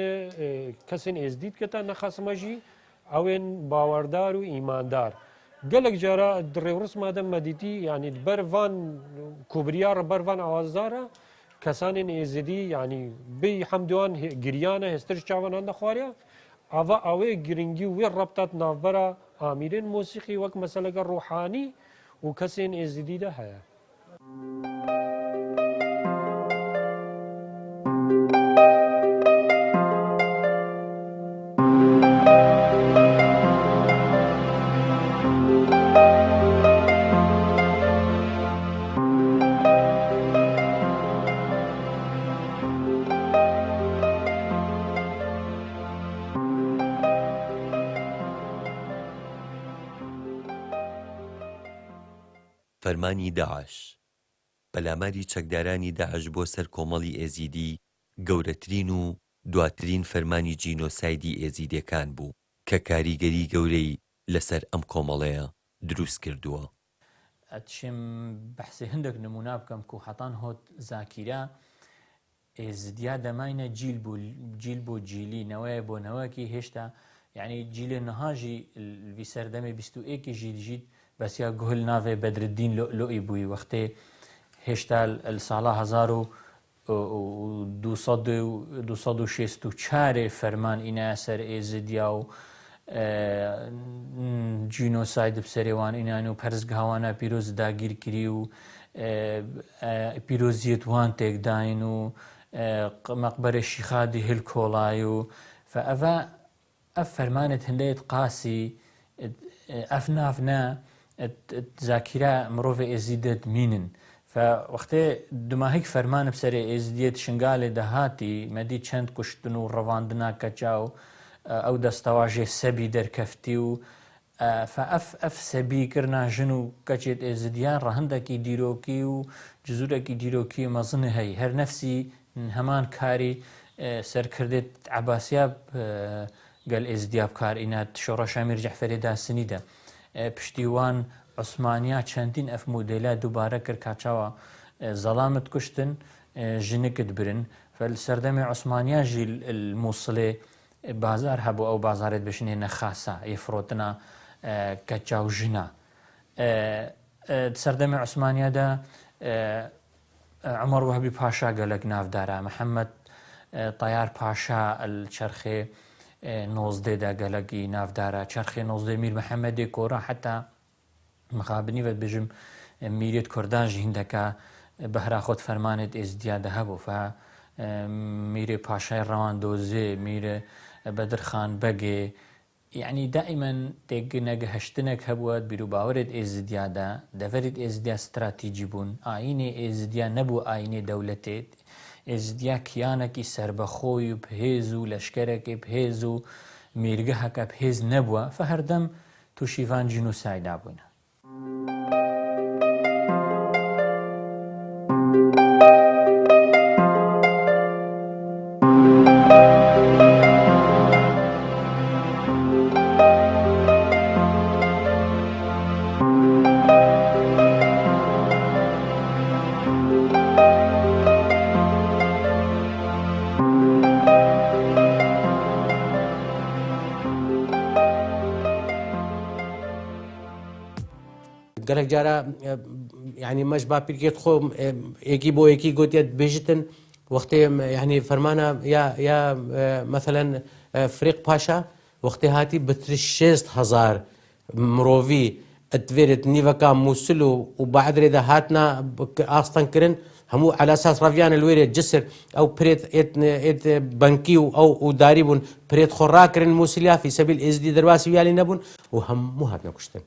كسن ازديد كتا نخاس مجي اوين باوردار و ایماندار جلك جرا درورس مادم مديتي يعني برفان كبريار برفان آوازدارا کسانی ازدی یعنی بی حمدوان گریانه هسترش چاوان هنده خواریا اوا اوه گرینگی و ربطات نافبرا آمیرین موسیقی وک مثلا روحانی و کسین ازدی ده هیا فەرمانی داعش بەلاماری چەکدارانی داعش بۆ سەر کۆمەڵی ئێزیدی گەورەترین و دواترین فەرمانی جینۆسایدی ئێزیدیەکان بوو کە کاریگەری گەورەی لەسەر ئەم کۆمەڵەیە دروست کردووە. ئەتشم بەحسێ هەندێک نمونا بکەم و حەتان هۆت زاکیرا ئێزدیا دەماینە جیل بۆ جیلی نەوەیە بۆ نەوەکی هێشتا یعنی جیلێ نەهاژی وی سەردەمێ 21 ژیت بەسیا گوهل ناوێ بەدرالدین لۆئی بووی وەختێ هێشتا ساڵا 1264 فەرمان ئینایە سەر ئێزدیا و جینۆساید بسەرێوان ئینان و پەرزگاوانە پیرۆز داگیرکری و پیرۆزیەت وان تێکداین و مەقبەرە شیخادی هل کۆڵای و ئەف فەرمانت هەندێت قاسی ئەف نافنا زاکیرا مرۆڤ ئێزیدت مینن وەختێ دماهیک فەرمانە بسەرێ ئێزدیەت شنگالێ دەهاتی مەدی چەند کوشتن و ڕەواندنا کەچاو ئەو دەستەواژێ سەبی دەرکەفتی و ئەف سەبیکردنا ژن و کەچێت ئێزدیان ڕەهندێکی دیرۆکی و جزورێکی دیرۆکی مەزنە هەی هەر نەفسی هەمان کاری سەرکردێت عەباسیا گەل ئێزدیا بکارئینات شۆڕە شامیر جەحفەرێدا سنیدە پشتیوان عوسمانیا چەندین ئەف مودێلا دووبارە کرد کاچاوە زەڵامت کوشتن ژنکت برن سەردەمی عوسمانیاژی مووسڵێ بازار هەبوو ئەو بازارێت بشنێنە خاسە یفرۆتنە کەچاو ژنە سەردەمی عوسمانیادا عمەر وهبی پاشا گەلک نافدارە محەممەد طیار پاشا چرخێ نۆزدێدا گەلەکی نافدارە چرخێ نۆزدێ میر محەممەدێ کۆڕە حتا مخابنی وەت بژم میرێت کوردانژی هندەکە بەهراخۆت فەرمانێت ئێزدیادە هەبوو میرێ پاشای ڕەواندۆزێ میرە بەدرخان بەگێ یعنی دائما تێگەنەگە هەشتنێک هەبووە بیرروباوەرێت ئێزدیادا دەڤێت ئێزدیا استراتیجی بوون ئاینێ ئێزدیا نەبوو ئاینێ دەولەتێت ئێزدیا کیانێکی سربەخۆی و پهێز و لەشکرێکی پهێز و میرگەهەکە پهێز نەبووە هەردەم تووشیڤان جینوسایدا بووینە. گەلک جارە ینی مەش با پیرکێت خۆم یەکی بۆ یەکی گوتێت بێژتن وەختێ ینی فەرمانە یا مەثلەن فرێق پاشا وەختێ هاتی بە 6,000 مرۆڤی ئەتوێرێت نیڤەکە مووسل و بەعدرێدا هاتنا ئاستانکردن هەموو علاساس ڕاویانە لێرێت جسر ئەو پرێت بنکی و ئەو داری بوون پرێت خۆڕاکردن مووسلیا فی سەبیل ئێزدی دەرواسی ویالی نەبوون و هەموو هاتنە کوشتن.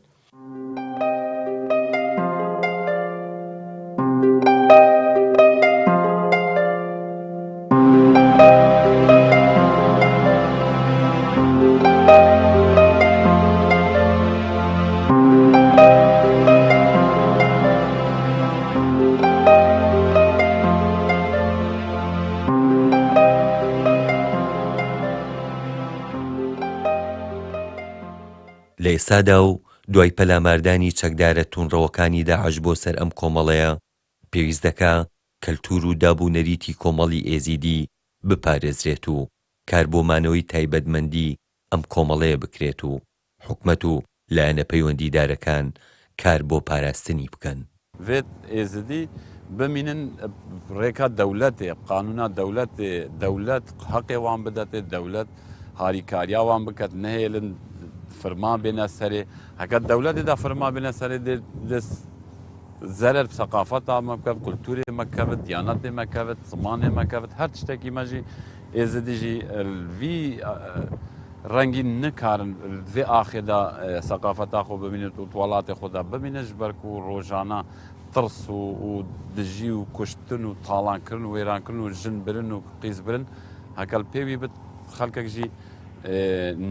لە ئێستادا و دوای پەلاماردانی چەکدارە توونڕەوەکانی داعش بۆ سەر ئەم کۆمەڵەیە پێویست دەکا کەلتور و دابوونەریتی کۆمەڵی ئێزیدی بپارێزرێت و کار بۆ مانەوەی تایبەتمەندی ئەم کۆمەڵەیە بکرێت و حکومەت و لایەنە پەیوەندیدارەکان کار بۆ پاراستنی بکەن. vêt êzidî bimînin rêka dewletê qanûna dewletê dewlet heqê wan bidetê dewlet harîkariya wan biket nehêlin firma bêne serê heke dewletê de firma bêne serê dê zerer seqafeta me bikevit kulturê me kevit diyanetê me kevit zimanê me kevit her tiştekî me jî êzidî jî vî rengî nikarin vê axê de seqafeta xwe bimînin û welatê xwe de bimînin ji ber ku rojana tirs û dijî û kuştin û talankirin û wêrankirin û jin birin û qîzbirin hekel pêwî bit xelkek jî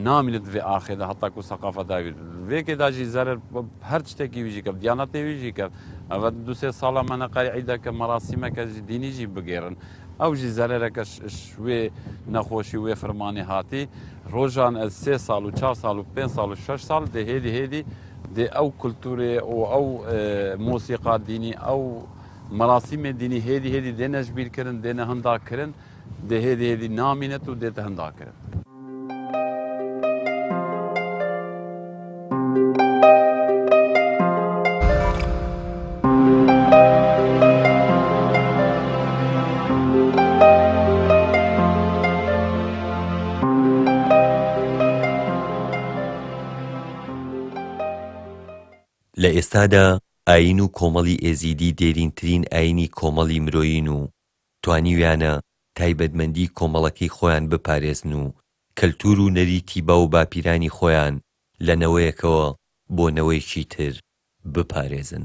namînit vê axê de heta ku seqafeta wî vêkê de jî zerer her tiştekî wî jî kev diyanetê wî jî kev ev du sê sala me neqerî eîdeke merasîmeke jî dînî jî bigêrin ew jî zerereke wê nexweşî wê firmanê hatî rojan ez 3 sal û 4 sal û 5 sal û 6 sal dê hêdî hêdî dê ew kulturê û ew musîqa dînî ew merasîmê dînî hêdî hêdî dêne ji bîr kirin dêne hinda kirin dê hêdî hêdî namînet û dê te hinda kirin. لە ئێستادا ئاین و کۆمەڵی ئێزیدی دێرینترین ئاینی کۆمەڵی مرۆیین و توانیویانە تایبەتمەندی کۆمەڵەکەی خۆیان بپارێزن و کەلتور و نەریتی با و باپیرانی خۆیان لە نەوەیەکەوە بۆ نەوەیەکی تر بپارێزن.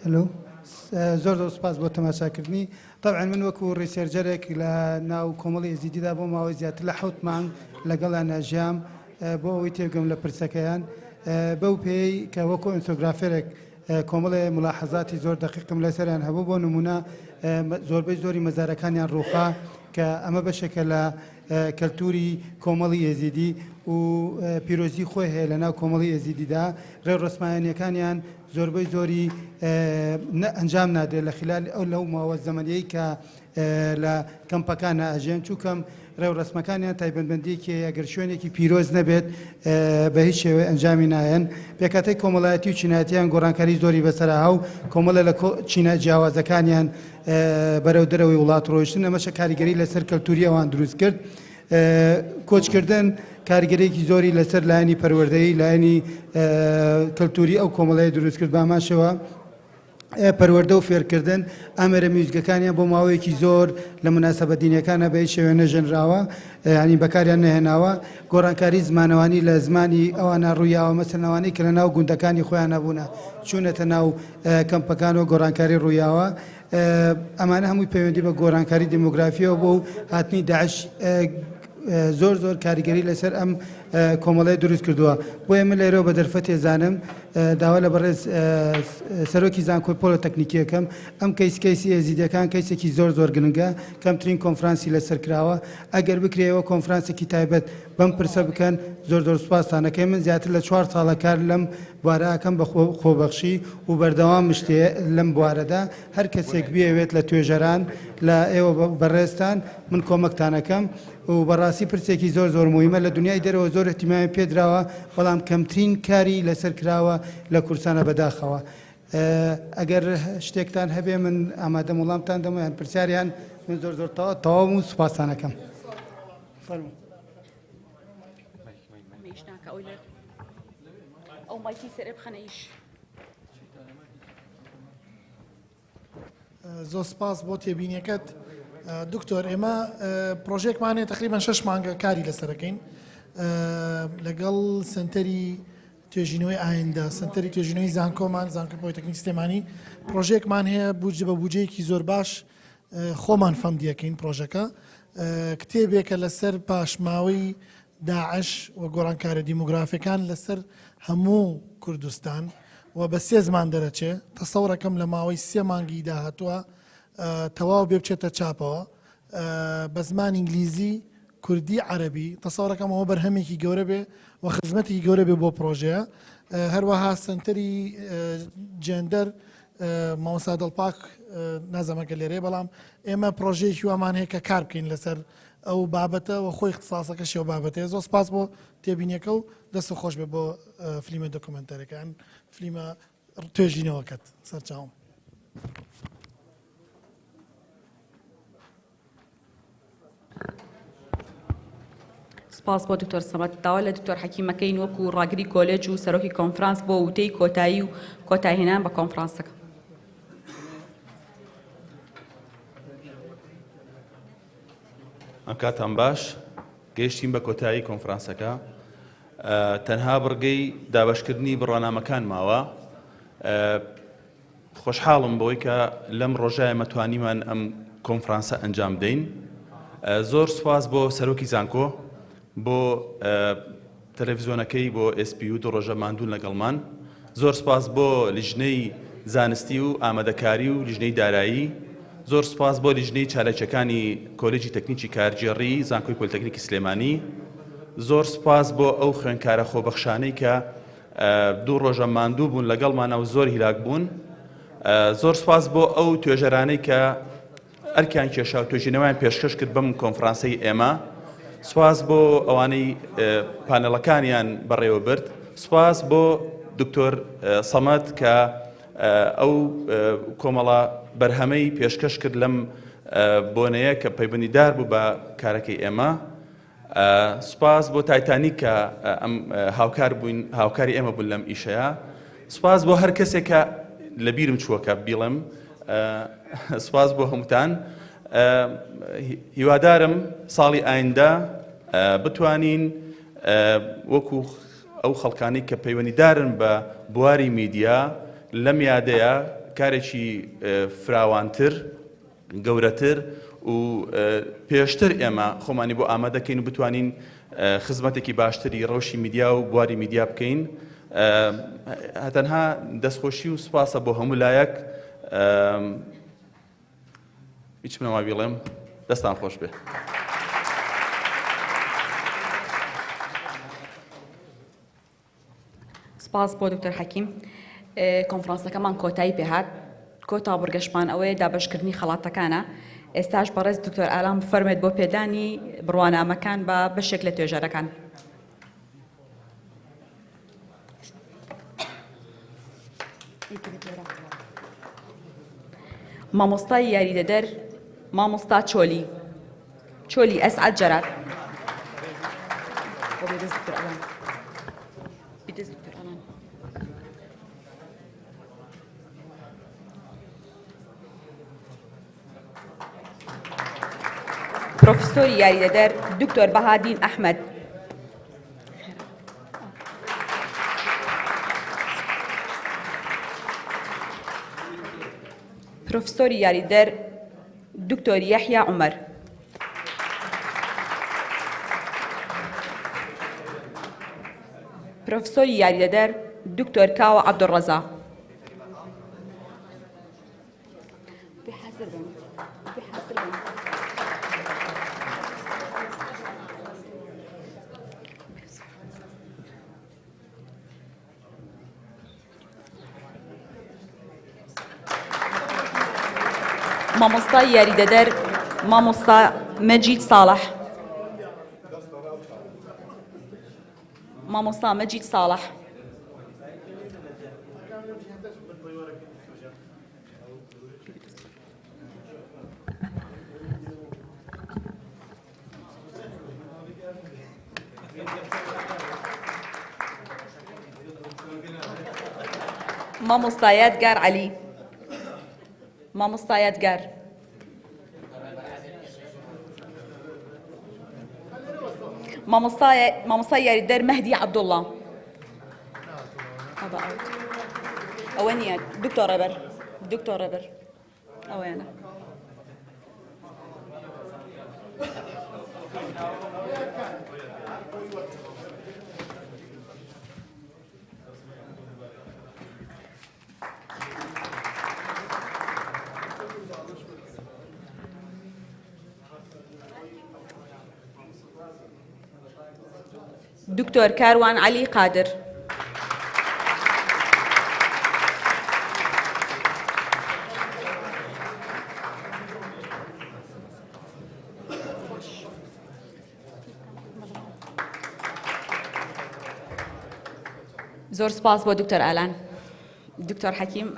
هلو زۆر زۆر سپاس بۆ تەماشاکردنی طبعا من وەکو ڕیسێرجەرێک لە ناو کۆمەڵی ئێزیدیدا بۆ ماوەی زیاتر لە 7 مانگ لەگەڵیان ئاژیام بۆ ئەوەی تێبگەم لە پرسەکەیان بەو پێی کە وەکو ئینفۆگرافێرێک کۆمەڵێ ملاحەزاتی زۆر دقیقم لەسەریان هەبوو بۆ نمونە زۆربەی زۆری مەزارەکانیان ڕووخا کە ئەمە بەشێکە لە کەلتوری کۆمەڵی ئێزیدی و پیرۆزی خۆی هەیە لە ناو کۆمەڵی ئێزیدیدا ڕێوڕسمایەنیەکانیان زۆربەی زۆری ئەنجام نادرێت لە خلال ئەو لەو ماوە زەمەنیەی کە لە کەمپەکانە ئاژێن چووکەم ڕێوڕسمەکانیان تایبەتمەندیەکی ئەگەر شوێنێکی پیرۆز نەبێت بە هیچ شێوە ئەنجامی نایەن پێکاتەی کۆمەڵایەتی و چینایەتیان گۆڕانکاری زۆری بەسەرها و کۆمەڵە لە چینە جیاوازەکانیان بەرەو دەرەوەی وڵات ڕۆیشتن ئەمەشە کاریگەری لەسەر کەلتوری ئەوان دروست کرد کۆچکردن کاریگەرێکی زۆری لەسەر لایەنی پەروەردەیی لایەنی کەلتوری ئەو کۆمەڵەیە دروست کرد باماشەوە پەروەردە و فێرکردن ئامێرە میوزگەکانیان بۆ ماوەیەکی زۆر لە مناسبە دینیەکانە بە هیچ شێوێ نەژەنراوە ینی بەکاریان نەهێناوە گۆڕانکاری زمانەوانی لە زمانی ئەوانە ڕوویاوە مەسەلەوانی کە لە ناو گوندەکانی خۆیان نەبوونە چوونەتە ناو کەمپەکان و گۆڕانکاری ڕوویاوە ئەمانە هەمووی پەیوەندی بە گۆڕانکاری دموگرافیەوە بۆ و هاتنی داعش زۆر زۆر کاریگەری لەسەر ئەم کۆمەڵی دروست کردووە بۆیە من لێرەوە بە دەرفەت ێزانم داوا لە بەڕێز سەرۆکی زانکۆی پۆلە تەکنیکیەکەم ئەم کەیسی ئێزیدەکان کەیسێکی زۆر زۆر گرنگە کەمترین کۆنفرانسی لەسەر کراوە ئەگەر بکرێەوە کۆنفرانسێکی تایبەت بەم پرسە بکەن زۆر زۆر سوپاسانەکەی من زیاتر لە 4 ساڵە کار لەم بوارەکەم بە خۆبەخشی و بەردەوام شتێ لەم بوارەدا هەر کەسێک بێوێت لە توێژەران لە ئێوە بەڕێستان من کۆمەکتانەکەم و بەڕاستی پرسێکی زۆر زۆر مهمە لە دنیای دەرەوە زۆر احتیمامی پێدراوە بەڵام کەمترین کاری لەسەر کراوە لە کورسانە بەداخەوە ئەگەر شتێکتان هەبێ من ئامادە وەڵامتان دەمەیان پرسیاریان من زۆر زۆر تەواو و سوپاسانەکەم ئەو مایکی سەرێ بخەنەیش زۆر سپاس بۆ تێبینیەکەت دکتۆر ئێمە پرۆژێکمانێ تقریبان 6 مانگە کاری لەسەرەکەین لەگەڵ سنتەری توێژینەوەی ئایندا سنتەری توێژینەوەی زانکۆمان زانکۆی تەکنیک سلێمانی پرۆژێکمان هەیە بودجە بە بودجەیەکی زۆر باش خۆمان فەمدیەکەین پرۆژەکە کتێبێکە لەسەر پاشماوەی داعش و گۆڕانکارە دیموگرافیەکان لەسەر هەموو کوردستان و بە 3 زمان دەرەچێ تەسەوڕەکەم لە ماوەی 3 مانگی داهاتووە تەواو بێ بچێتە چاپەوە بە زمان ئینگلیزی کوردی عەربی تەسەوڕەکەمەوە بەرهەمێکی گەورە بێ و خزمەتێکی گەورە بێ بۆ پرۆژەیە هەروەها سنتەری جێندەر مامۆستا دڵپاک نازەمەکە لێرێ بەڵام ئێمە پرۆژەیەکی وامان هەیە کە کار بکەین لەسەر ئەو بابەتە و خۆی اختصاسەکە شێو بابەتەیە زۆر سپاس بۆ تێبینیەکە و دەست خۆش بێ بۆ فلیمە دۆکومنتەرەکان فلیمە توێژینەوەکەت سەرچاوم سپاس بۆ دکتۆر سەمەد داوا لە دکتۆر حەکیمەکەین وەکو ڕاگری کۆلێج و سەرۆکی کۆنفرانس بۆ وتەی کۆتایی و کۆتایهێنان بە کۆنفرانسەکە ئەم کاتان باش گەیشتین بە کۆتایی کۆنفرانسەکە تەنها بڕگەی دابەشکردنی بڕۆنامەکان ماوە خۆشحاڵم بۆی کە لەم ڕۆژایە مەتوانیمان ئەم کۆنفرانسە ئەنجام بدەین زۆر سپاس بۆ سەرۆکی زانکۆ بۆ تەلەڤیزۆنەکەی بۆ SPU دو ڕۆژە ماندوون لەگەڵمان زۆر سپاس بۆ لیژنەی زانستی و ئامادەکاری و لیژنەی دارایی زۆر سپاس بۆ لیژنەی چالەکیەکانی کۆلێجی تەکنیکی کارگێڕی زانکۆی پۆلیتەکنیکی سلێمانی زۆر سپاس بۆ ئەو خوێندکارە خۆبەخشانەی کە دوو ڕۆژە ماندوو بوون لەگەڵمانە و زۆر هیلاک بوون زۆر سپاس بۆ ئەو توێژەرانەی کە ئەرکیان کێشا و توێژینەوەیان پێشکەش کرد بەم کۆنفرانسەی ئێمە سپاس بۆ ئەوانەی پانەڵەکانیان بەڕێوە برد سپاس بۆ دکتۆر سەمەد کە ئەو کۆمەڵە بەرهەمەی پێشکەش کرد لەم بۆنەیە کە پەیوەندیدار بوو بە کارەکەی ئێمە سپاس بۆ تایتانیک کە ئەم هاوکاری ئێمە بوون لەم ئیشەیە سپاس بۆ هەر کەسێک کە لە بیرم چووەکە بیڵم سپاس بۆ هەمووتان هیوادارم ساڵی ئایندا بتوانین وەکو ئەو خەڵکانی کە پەیوەندیدارن بە بواری میدیا لەم یادەیە کارێکی فراوانتر گەورەتر و پێشتر ئێمە خۆمانی بۆ ئامادەکەین و بتوانین خزمەتێکی باشتری ڕەوشی میدیا و بواری میدیا بکەین. هەتەنها دەستخۆشی و سوپاسە بۆ هەموو لایەک. هیچ منەوە بڵێم دەستان خۆش بێ. سپاس بۆ دکتۆر حەکیم. کۆنفرانسەکەمان کۆتایی پێهات. کۆتا بورگەشمان ئەوەیە دابەشکردنی خەڵاتەکانە. ئێستاش بەڕێز دکتۆر ئالام بفەرمێت بۆ پێدانی بڕوانامەکان بە بەشێک لە توێژەرەکان. مامۆستای یاریدەدەر مامۆستا چۆلی ئەسعەد جەرات. پرۆفیسۆری یاریدەدەر دکتۆر بەهادین ئەحمەد. پرۆفیسۆری یاریدەر دکتۆر یەحیا عومەر. پرۆفیسۆری یاریدەدەر دکتۆر کاوە عەبدوڕەزا. مامۆستا یاریدەدەر مامۆستا مەجید ساڵح. مامۆستا مەجید ساڵح. مامۆستا یادگار عەلی. مامۆستا یادگار. مامۆستا یاریدەر مەهدی عەبدوڵڵا. ئەوە نییە دکتۆر ڕێبەر ئەوەیانە. دکتۆر کاروان عەلی قادر. زۆر سپاس بۆ دکتۆر ئالان. دکتۆر حەکیم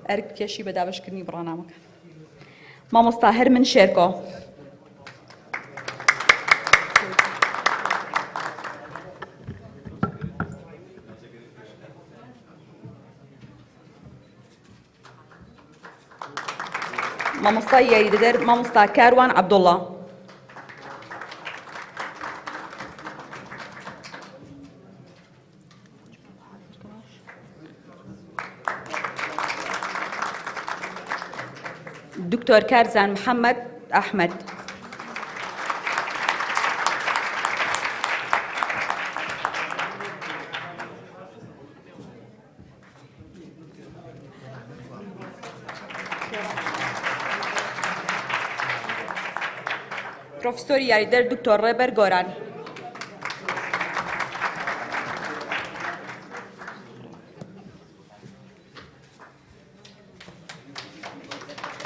ئەرک کێشی بە دابەشکردنی بڕانامەکە. مامۆستا هەرمن شێرکۆ. مامۆستا یاریدەدەر مامۆستا کاروان عەبدوڵڵا. دکتۆر کارزان محەممەد ئەحمەد. پرۆفیسۆری یاریدەر دکتۆر ڕێبەر گۆران.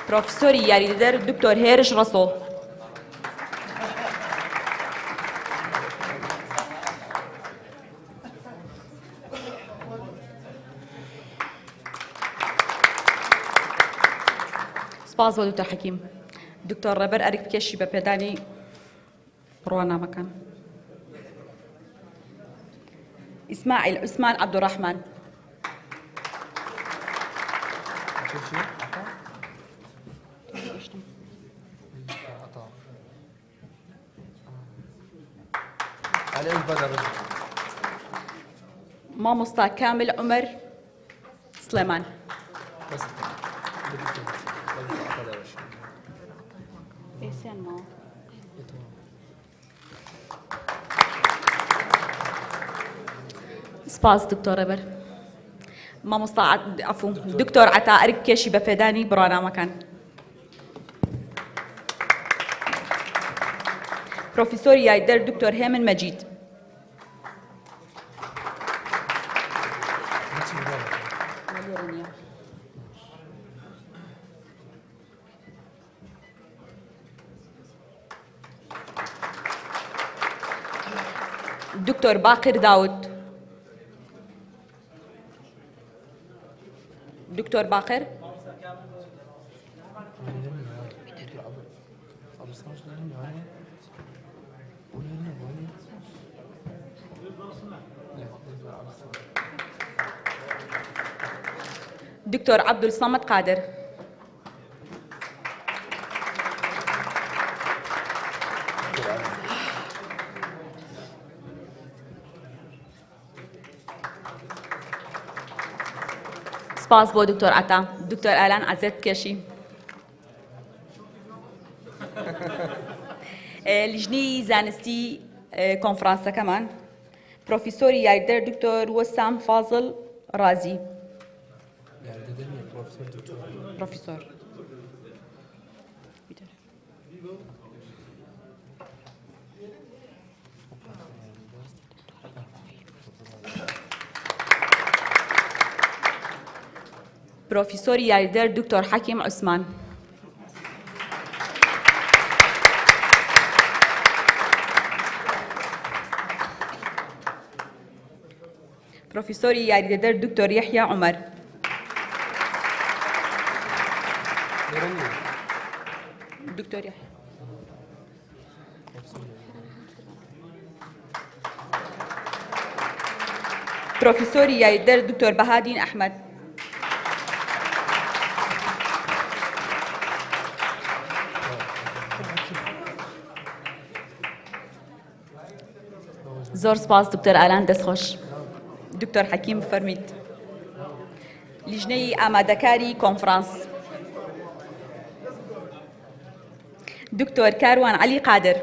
پرۆفیسۆری یاریدەر دکتۆر هێرش ڕەسۆڵ. سپاس بۆ دکتۆر حەکیم. دکتۆر ڕێبەر ئەرک بکێشی بە پێدانی بڕوانامەکان. ئیسماعیل عوسمان عەبدوڕەحمان. مامۆستا کامل عومەر سلێمان. سپاس دکتۆر ڕێبەر مامۆستا عفو دکتۆر عەتائەر کێشی بە پێدانی بڕوانامەکان پرۆفیسۆری یاریدەر دکتۆر هێمن مەجید دکتۆر باقر داود دكتور باقر دكتور عبد الصمد قادر سپاس بۆ دکتۆر عەتا دکتۆر ئالان عەزێت کێشی لیژنەی زانستی کۆنفرانسەکەمان پرۆفیسۆری یاریدەر دکتۆر وەسام فازڵ رازی پرۆفیسۆر پرۆفیسۆری یاریدەر دکتۆر حەکیم عوسمان پرۆفیسۆری یاریدەر دکتۆر یەحیا عومەر دکتۆر یەحیا پرۆفیسۆری یاریدەر دکتۆر بەهادین ئەحمەد زۆر سپاس دکتۆر ئالان دەستخۆش دکتۆر حەکیم فەرمیت لیژنەی ئامادەکاری کۆنفرانس دکتۆر کاروان عەلی قادر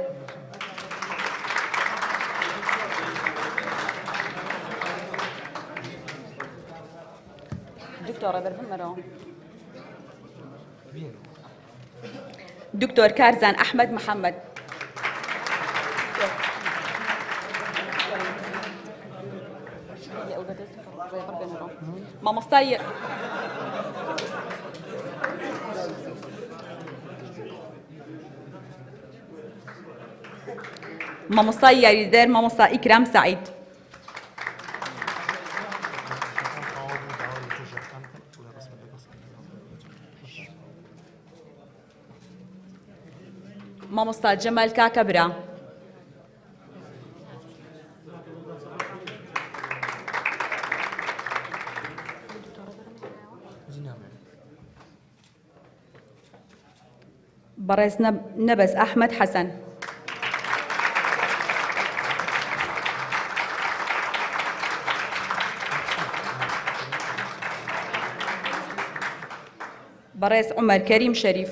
دکتۆر ڕێبەر بمەرەوە دکتۆر کارزان ئەحمەد محەممەد مامۆستای مامۆستای یاریدەر مامۆستا ئیکرام سەعید مامۆستا جەمال کاکەبرا بەڕێز نەبەز ئەحمەد حەسەن بەڕێز عومەر کەریم شەریف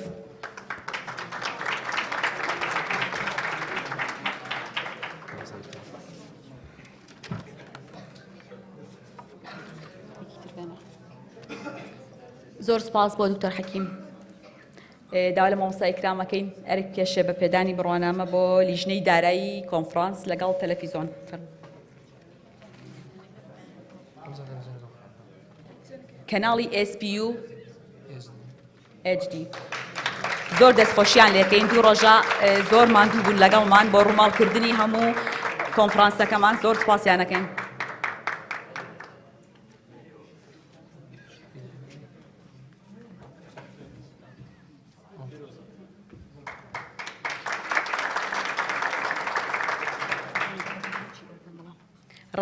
زۆر سپاس بۆ دکتۆر حەکیم داوا لە مامۆستا ئیکرامەکەین ئەرک کێشە بە پێدانی بڕوانامە بۆ لیژنەی دارایی کۆنفرانس لەگەڵ تەلەڤیزۆن کەناڵی SPU HD زۆر دەستخۆشیان لێکەین دوو ڕۆژە زۆر ماندوو بوون لەگەڵمان بۆ ڕووماڵکردنی هەموو کۆنفرانسەکەمان زۆر سپاسیانەکەین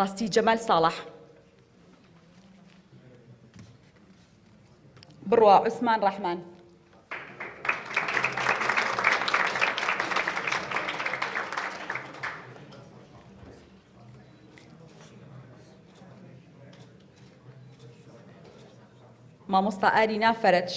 ڕاستی جەمال ساڵح بڕوا عوسمان ڕەحمان مامۆستا ئارینا فەرەج.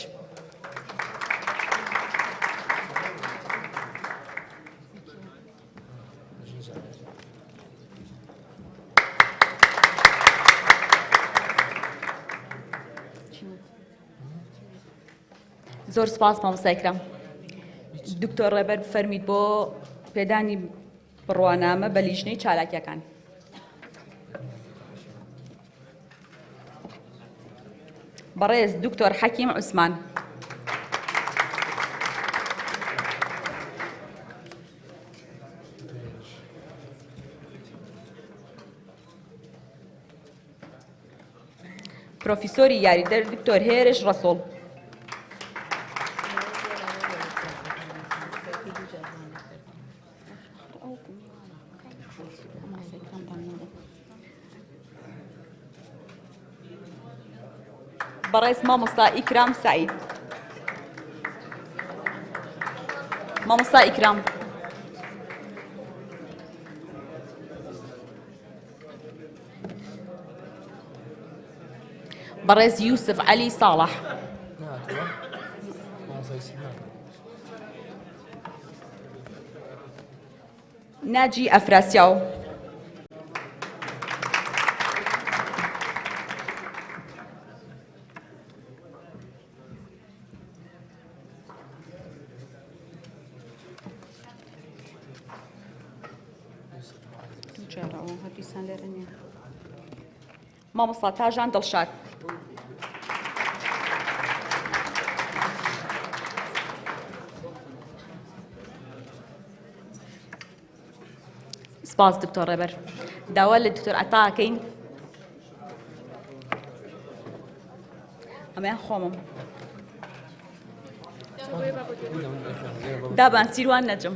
زۆر سپاس مامۆستایکرام. دکتۆر ڕێبەر فەرمید بۆ پێدانی بڕوانامە بە لیژنەی چالاکیەکان. بەڕێز دکتۆر حەکیم عوسمان. پرۆفیسۆری یاریدەر دکتۆر هێرش ڕەسۆڵ. بەڕێز مامۆستا ئیکرام سعید. مامۆستا ئیکرام. بەڕێز یوسف عەلی ساڵح. ناجی ئەفراسیاو. مامۆستا تاژان دڵشاد. سپاس دکتۆر ڕێبەر. داوا لە دکتۆر عەتاکەین. ئەمەیان خۆمم. دابان سیروان نەجم.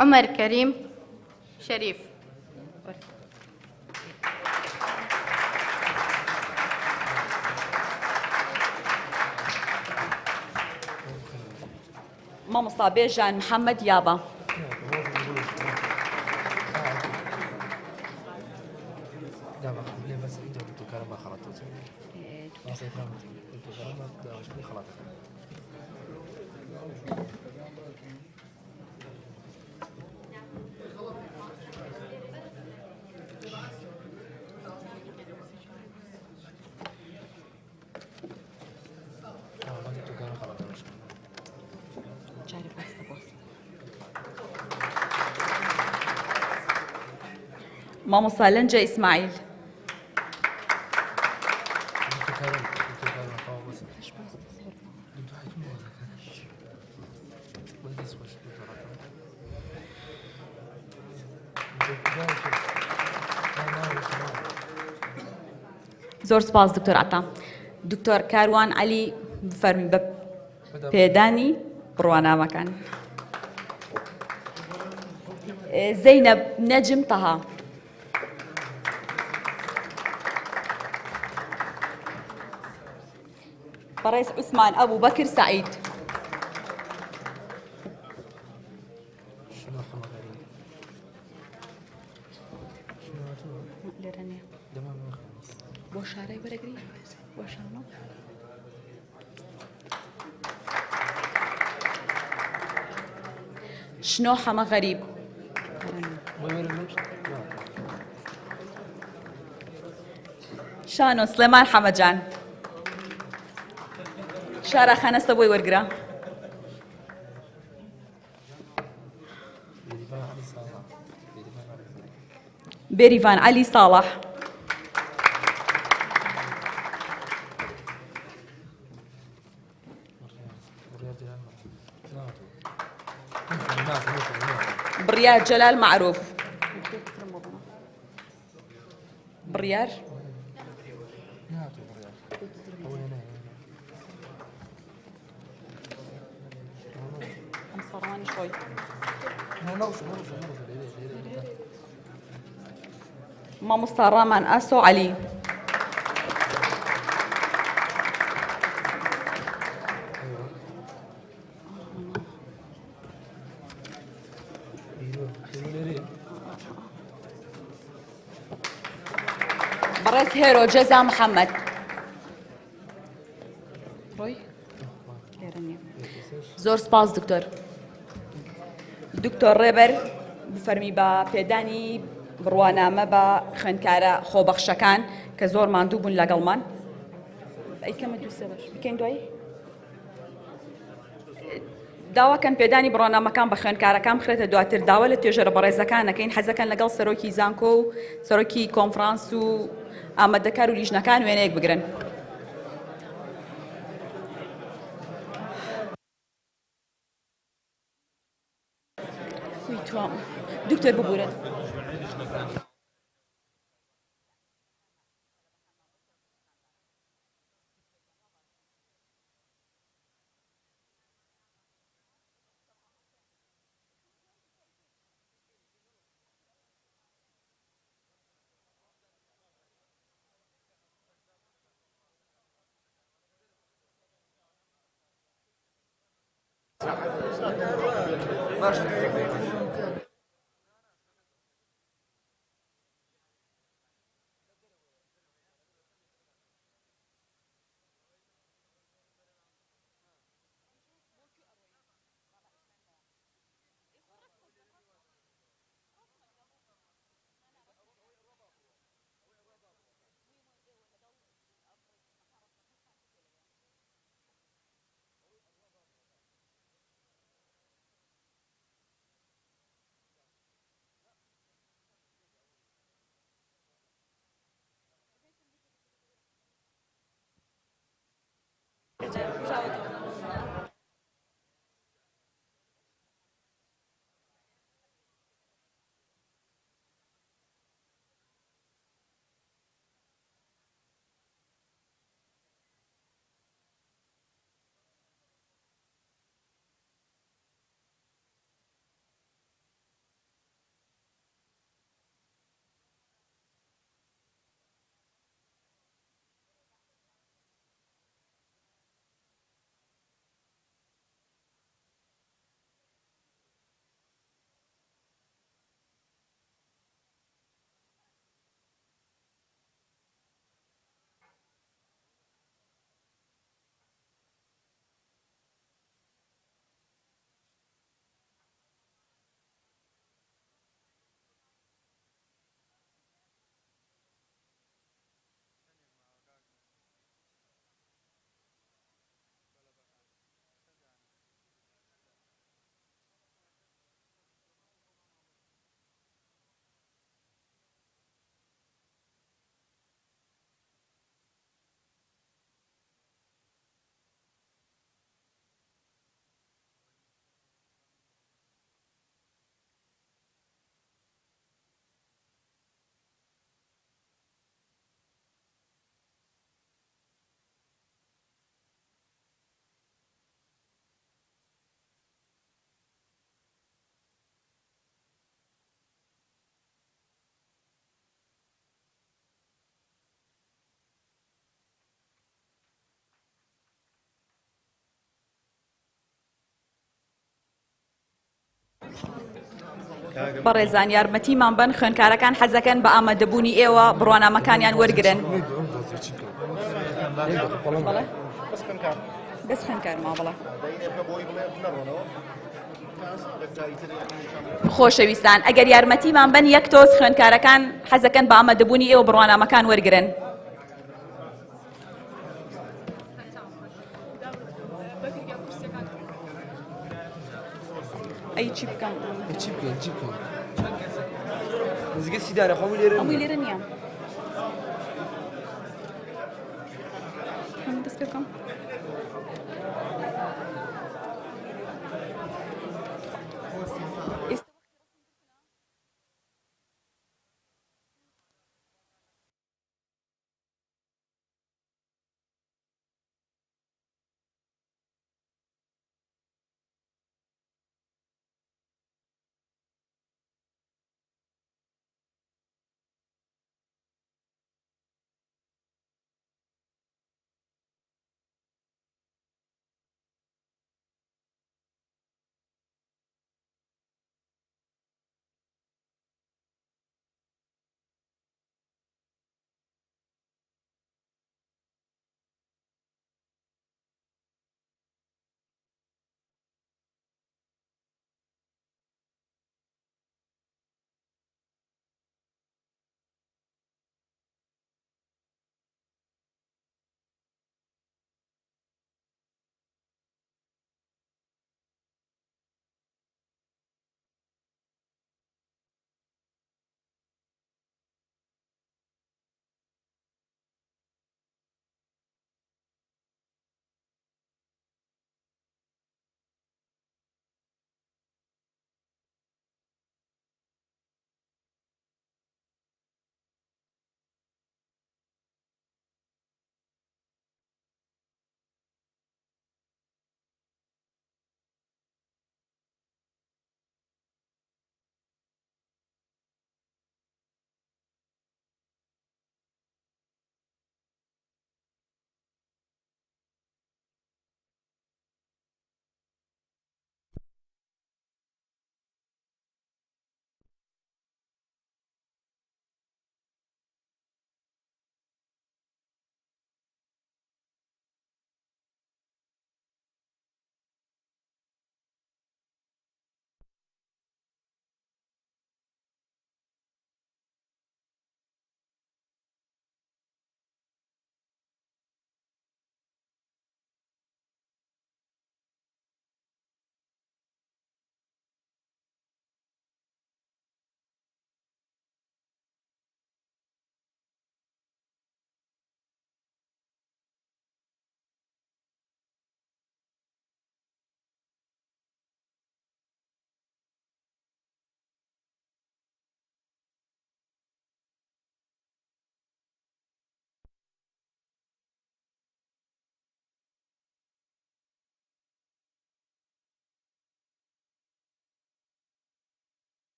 عمر كريم شريف. مامۆستا بێژان محەممەد یابا. مامۆستا لەنجە ئیسماعیل. زۆر سپاس دکتۆر عەتا. دکتۆر کاروان عەلی بفەرمین بە پێدانی بڕوانامەکان. زەینەب نەجم تەها. بەڕێز عوسمان ئەبوو بەکر سعید. بۆ شارەی وەرەگری بۆ شانۆ. شنۆ حەمە غەریب. شانۆ سلێمان حەمەجان. شارە خەنەستە بۆی وەرگرە. بێریڤان عەلی ساڵح. بڕیار جەلال معروف. بڕیار مامۆستا ڕامان ئاسۆ عەلی. بەڕێز هێرۆ جەزا محەممەد ڕۆی زۆر سپاس دکتۆر دکتۆر ڕێبەر بفەرمی بە پێدانی بڕوانامە بە خوێندکارە خۆبەخشەکان کە زۆر ماندوو بوون لەگەڵمان ئەیکەمە دووسێ باش بکەین دوایی داواکەن پێدانی بڕوانامەکان بە خوێندکارەکان بخرێتە دواتر داوا لە توێژەرە بەڕێزەکانەکەین حەزەکەن لەگەڵ سەرۆکی زانکۆ و سەرۆکی کۆنفرانس و ئامادەکار و لیژنەکان وێنەیەک بگرن دکتۆر ببورن بەڕێزان یارمەتیمان بن خوێندکارەکان حەزەکەن بە ئامادەبوونی ئێوە بڕوانامەکانیان وەرگرن بەس خوێندکار مابڵە خۆشەویستان ئەگەر یارمەتیمان بن یەک تۆز خوێندکارەکان حەزەکەن بە ئامادەبوونی ئێوە بڕوانامەکان وەرگرن ئەی چی بکەم چی بکەین نزیکە سیدانە خەمووی لێرە هەمووی لێرە نییە دەست پێ بکەم